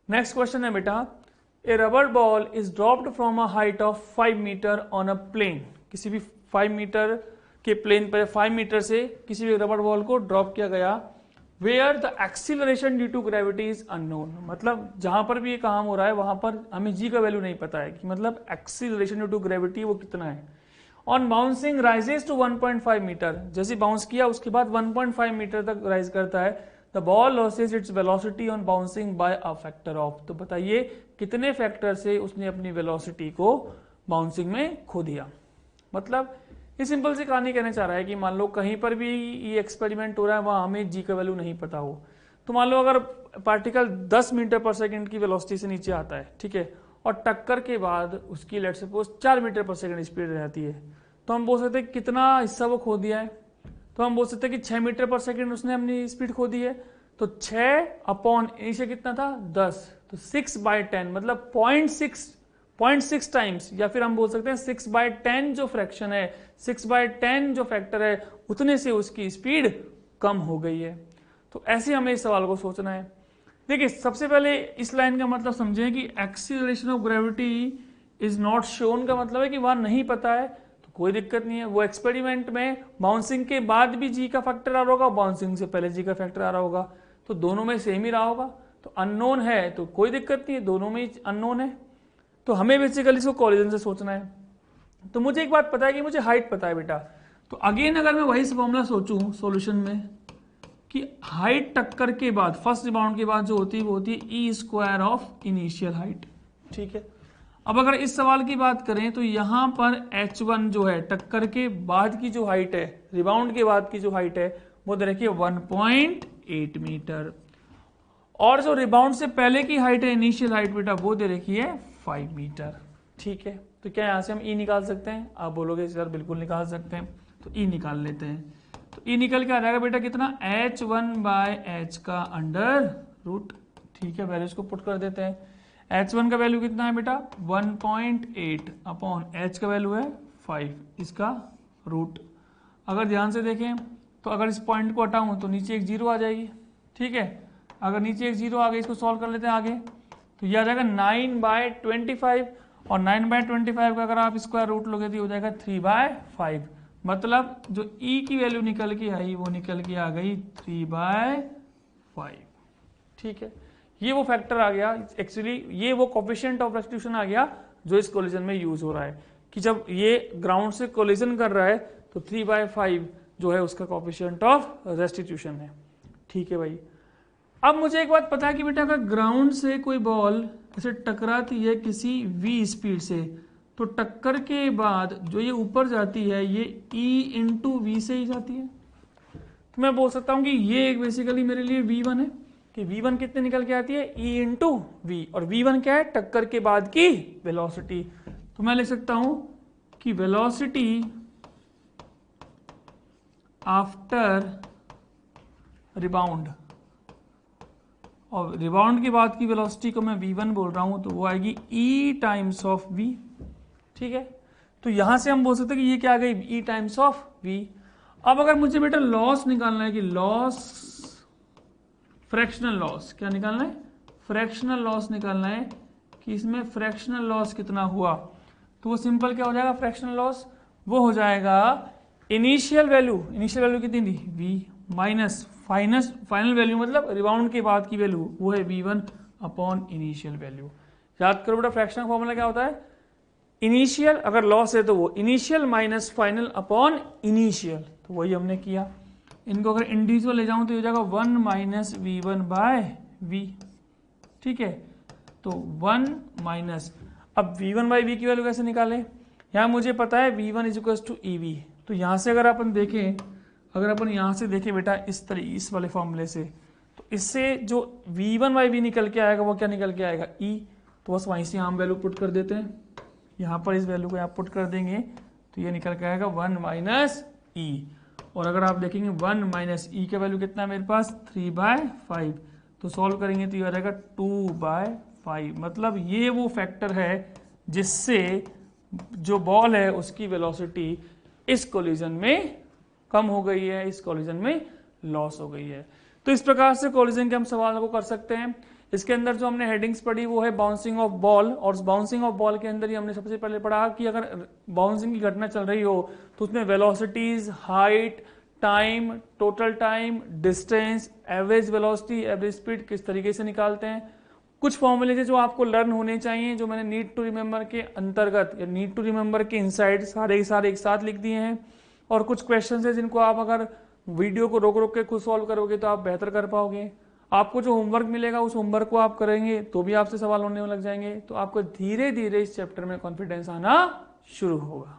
नेक्स्ट क्वेश्चन है बेटा, a rubber ball is dropped from a height of 5 metre on a plane. किसी भी 5 मीटर के प्लेन पर 5 मीटर से किसी भी रबर बॉल को ड्रॉप किया गया, where the acceleration due to gravity is unknown. मतलब जहां पर भी ये काम हो रहा है वहां पर हमें जी का वैल्यू नहीं पता है कि मतलब एक्सीलरेशन ड्यू टू ग्रेविटी वो कितना है। On bouncing rises to 1.5 metre, जैसे बाउंस किया उसके बाद 1.5 मीटर तक राइज करता है। The ball loses its velocity on bouncing by a factor of. तो बताइए कितने फैक्टर से उसने अपनी वेलोसिटी को बाउंसिंग में खो दिया। मतलब ये सिंपल सी कहानी कहना चाह रहा है कि मान लो कहीं पर भी ये एक्सपेरिमेंट हो रहा है वहां हमें जी का वैल्यू नहीं पता हो, तो मान लो अगर पार्टिकल 10 मीटर पर सेकंड की वेलोसिटी से नीचे आता है, ठीक है, और टक्कर के बाद उसकी लेट सपोज 4 मीटर पर सेकंड स्पीड रहती है, तो हम बोल सकते हैं कितना हिस्सा वो खो दिया है। तो हम बोल सकते हैं कि 6 मीटर पर सेकंड उसने अपनी स्पीड खो दी है। तो 6 अपॉन इनिशियल कितना था 10, तो 6/10 मतलब 0.6 टाइम्स, या फिर हम बोल सकते हैं 6/10 जो फ्रैक्शन है, 6/10 जो फैक्टर है उतने से उसकी स्पीड कम हो गई है। तो ऐसे हमें इस सवाल को सोचना है। देखिए सबसे पहले इस लाइन का मतलब समझें कि acceleration of gravity is not shown का मतलब है कि वहां नहीं पता है, तो कोई दिक्कत नहीं है। वो एक्सपेरिमेंट में बाउंसिंग के बाद भी जी का फैक्टर आ रहा होगा, बाउंसिंग से पहले जी का फैक्टर आ रहा होगा, तो दोनों में सेम ही रहा होगा। तो अननोन है तो कोई दिक्कत नहीं है, दोनों में ही अननोन है। तो हमें बेसिकली इसको कोलिजन से सोचना है। तो मुझे एक बात पता है कि मुझे हाइट पता है बेटा, तो अगेन अगर मैं वही फॉर्मूला सोचूं सॉल्यूशन में कि हाइट टक्कर के बाद फर्स्ट रिबाउंड के बाद जो होती है वो होती है E square of initial height, ठीक है। अब अगर इस सवाल की बात करें तो यहां पर h1 जो है टक्कर के बाद की जो हाइट है, रिबाउंड के बाद की जो हाइट है वो दे रखी है 1.8 मीटर, और जो रिबाउंड से पहले की हाइट है इनिशियल हाइट बेटा वो दे रखी है 5 मीटर, ठीक है। तो क्या यहां से हम ई निकाल सकते हैं? आप बोलोगे सर बिल्कुल निकाल सकते हैं, तो ई निकाल लेते हैं। तो ई निकल के आ जाएगा बेटा कितना, h1/h का अंडर रूट, ठीक है। वैल्यूज को पुट कर देते हैं। h1 का वैल्यू कितना है बेटा 1.8 अपॉन h का वैल्यू है 5, इसका रूट। अगर ध्यान से देखें तो अगर इस पॉइंट को हटाऊं तो नीचे एक जीरो आ जाएगी, ठीक है। अगर नीचे एक जीरो आ गई, इसको सॉल्व कर लेते हैं आगे, तो यह आ जाएगा 9/25, और 9/25 का अगर आप स्क्वायर रूट लोगे तो हो जाएगा 3/5। मतलब जो e की वैल्यू निकल के आई वो निकल के आ गई 3/5, ठीक है। ये वो फैक्टर आ गया, एक्चुअली ये वो कोफिशिएंट ऑफ रेस्टिट्यूशन आ गया जो इस कोलिजन में यूज हो रहा है, कि जब ये ग्राउंड से कोलिजन कर रहा है तो 3/5 जो है उसका कोफिशिएंट ऑफ रेस्टिट्यूशन है, ठीक है भाई। अब मुझे एक बात पता है कि बेटा अगर ग्राउंड से कोई बॉल ऐसे टकराती है किसी v स्पीड से, तो टक्कर के बाद जो ये ऊपर जाती है ये e × v से ही जाती है। तो मैं बोल सकता हूं कि ये एक बेसिकली मेरे लिए v1 है, कि v1 कितने निकल के आती है e इंटू वी, और v1 क्या है टक्कर के बाद की वेलोसिटी। तो मैं लिख सकता हूं कि वेलोसिटी आफ्टर रिबाउंड, और रिबाउंड के बाद की वेलोसिटी को मैं v1 बोल रहा हूं तो वो आएगी e टाइम्स ऑफ v। ठीक है, तो यहां से हम बोल सकते हैं कि ये क्या आ गई e टाइम्स ऑफ v। अब अगर मुझे बेटा लॉस निकालना है कि लॉस, फ्रैक्शनल लॉस, क्या निकालना है फ्रैक्शनल लॉस निकालना है कि इसमें फ्रैक्शनल लॉस कितना हुआ, तो वो सिंपल क्या हो जाएगा फ्रैक्शनल लॉस, वो हो जाएगा इनिशियल वैल्यू कितनी थी v माइनस फाइनल वैल्यू मतलब रिबाउंड के बाद की वैल्यू, वो है v1 अपॉन इनिशियल वैल्यू। याद करो बेटा फ्रैक्शनल फॉर्मूला क्या होता है, इनिशियल अगर लॉस है तो वो initial minus final upon initial, तो वही हमने किया। इनको अगर इंडिविजुअल ले जाऊं तो हो जाएगा 1 माइनस v1 बाय v। ठीक है, तो 1 माइनस, अब v1 बाई v की वैल्यू कैसे निकालें, यहां मुझे पता है v1 is equal to ev, तो यहां से अगर अपन देखें, अगर अपन यहां से देखें बेटा इस वाले फॉर्मूले से, तो इससे जो v1 बाई v निकल के आएगा वो क्या निकल के आएगा e, तो बस वहीं से हम वैल्यू पुट कर देते हैं, यहाँ पर इस वैल्यू को यहाँ पुट कर देंगे तो ये निकल के आएगा 1 माइनस ई, और अगर आप देखेंगे 1 माइनस ई का वैल्यू कितना है मेरे पास 3/5, तो सॉल्व करेंगे तो ये आ जाएगा 2/5। मतलब ये वो फैक्टर है जिससे जो बॉल है उसकी वेलोसिटी इस कोलिजन में कम हो गई है, इस कोलिजन में लॉस हो गई है। तो इस प्रकार से कोलिजन के हम सवालों को कर सकते हैं। इसके अंदर जो हमने हेडिंग्स पढ़ी वो है बाउंसिंग ऑफ बॉल, और बाउंसिंग ऑफ बॉल के अंदर ही हमने सबसे पहले पढ़ा कि अगर बाउंसिंग की घटना चल रही हो तो उसमें velocities, height, time, total time, distance, average velocity, average speed किस तरीके से निकालते हैं। कुछ फॉर्मूले थे जो आपको लर्न होने चाहिए, जो मैंने नीड टू रिमेंबर के अंतर्गत या नीड टू रिमेंबर के इनसाइड सारे एक साथ लिख दिए हैं, और कुछ क्वेश्चन है जिनको आप अगर वीडियो को रोक रोक के खुद सॉल्व करोगे तो आप बेहतर कर पाओगे। आपको जो होमवर्क मिलेगा उस होमवर्क को आप करेंगे तो भी आपसे सवाल होने लग जाएंगे, तो आपको धीरे धीरे इस चैप्टर में कॉन्फिडेंस आना शुरू होगा।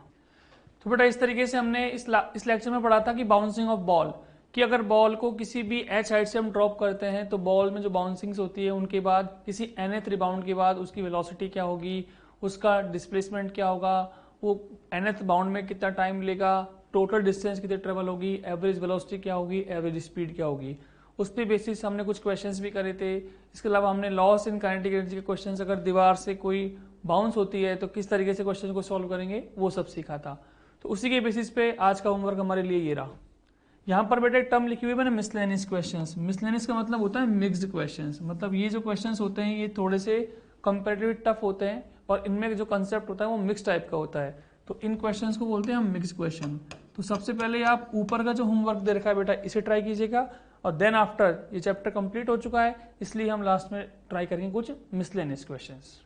तो बेटा इस तरीके से हमने इस लेक्चर में पढ़ा था कि बाउंसिंग ऑफ बॉल, कि अगर बॉल को किसी भी एच हाइट से हम ड्रॉप करते हैं तो बॉल में जो बाउंसिंग्स होती है उनके बाद किसी nth रिबाउंड के बाद उसकी वेलोसिटी क्या होगी, उसका डिस्प्लेसमेंट क्या होगा, वो nth बाउंड में कितना टाइम लेगा, टोटल डिस्टेंस कितने ट्रेवल होगी, एवरेज वेलोसिटी क्या होगी, एवरेज स्पीड क्या होगी। उस पे बेसिस हमने कुछ क्वेश्चंस भी करे थे। इसके अलावा हमने लॉस इन काइनेटिक एनर्जी के क्वेश्चंस, अगर दीवार से कोई बाउंस होती है तो किस तरीके से क्वेश्चन को सॉल्व करेंगे, वो सब सीखा था। तो उसी के बेसिस पे आज का होमवर्क हमारे लिए ये रहा। यहाँ पर बेटा एक टर्म लिखी हुई है मैंने, मिसलेनियस क्वेश्चंस। मिसलेनियस का मतलब होता है मिक्स्ड क्वेश्चंस, मतलब ये जो क्वेश्चंस होते हैं ये थोड़े से कंपैरेटिवली टफ होते हैं और इनमें जो कंसेप्ट होता है वो मिक्स टाइप का होता है, तो इन क्वेश्चंस को बोलते हैं हम मिक्स क्वेश्चन। तो सबसे पहले आप ऊपर का जो होमवर्क दे रखा है बेटा इसे ट्राई कीजिएगा, और देन आफ्टर ये चैप्टर कंप्लीट हो चुका है इसलिए हम लास्ट में ट्राई करेंगे कुछ मिसलेनियस क्वेश्चंस।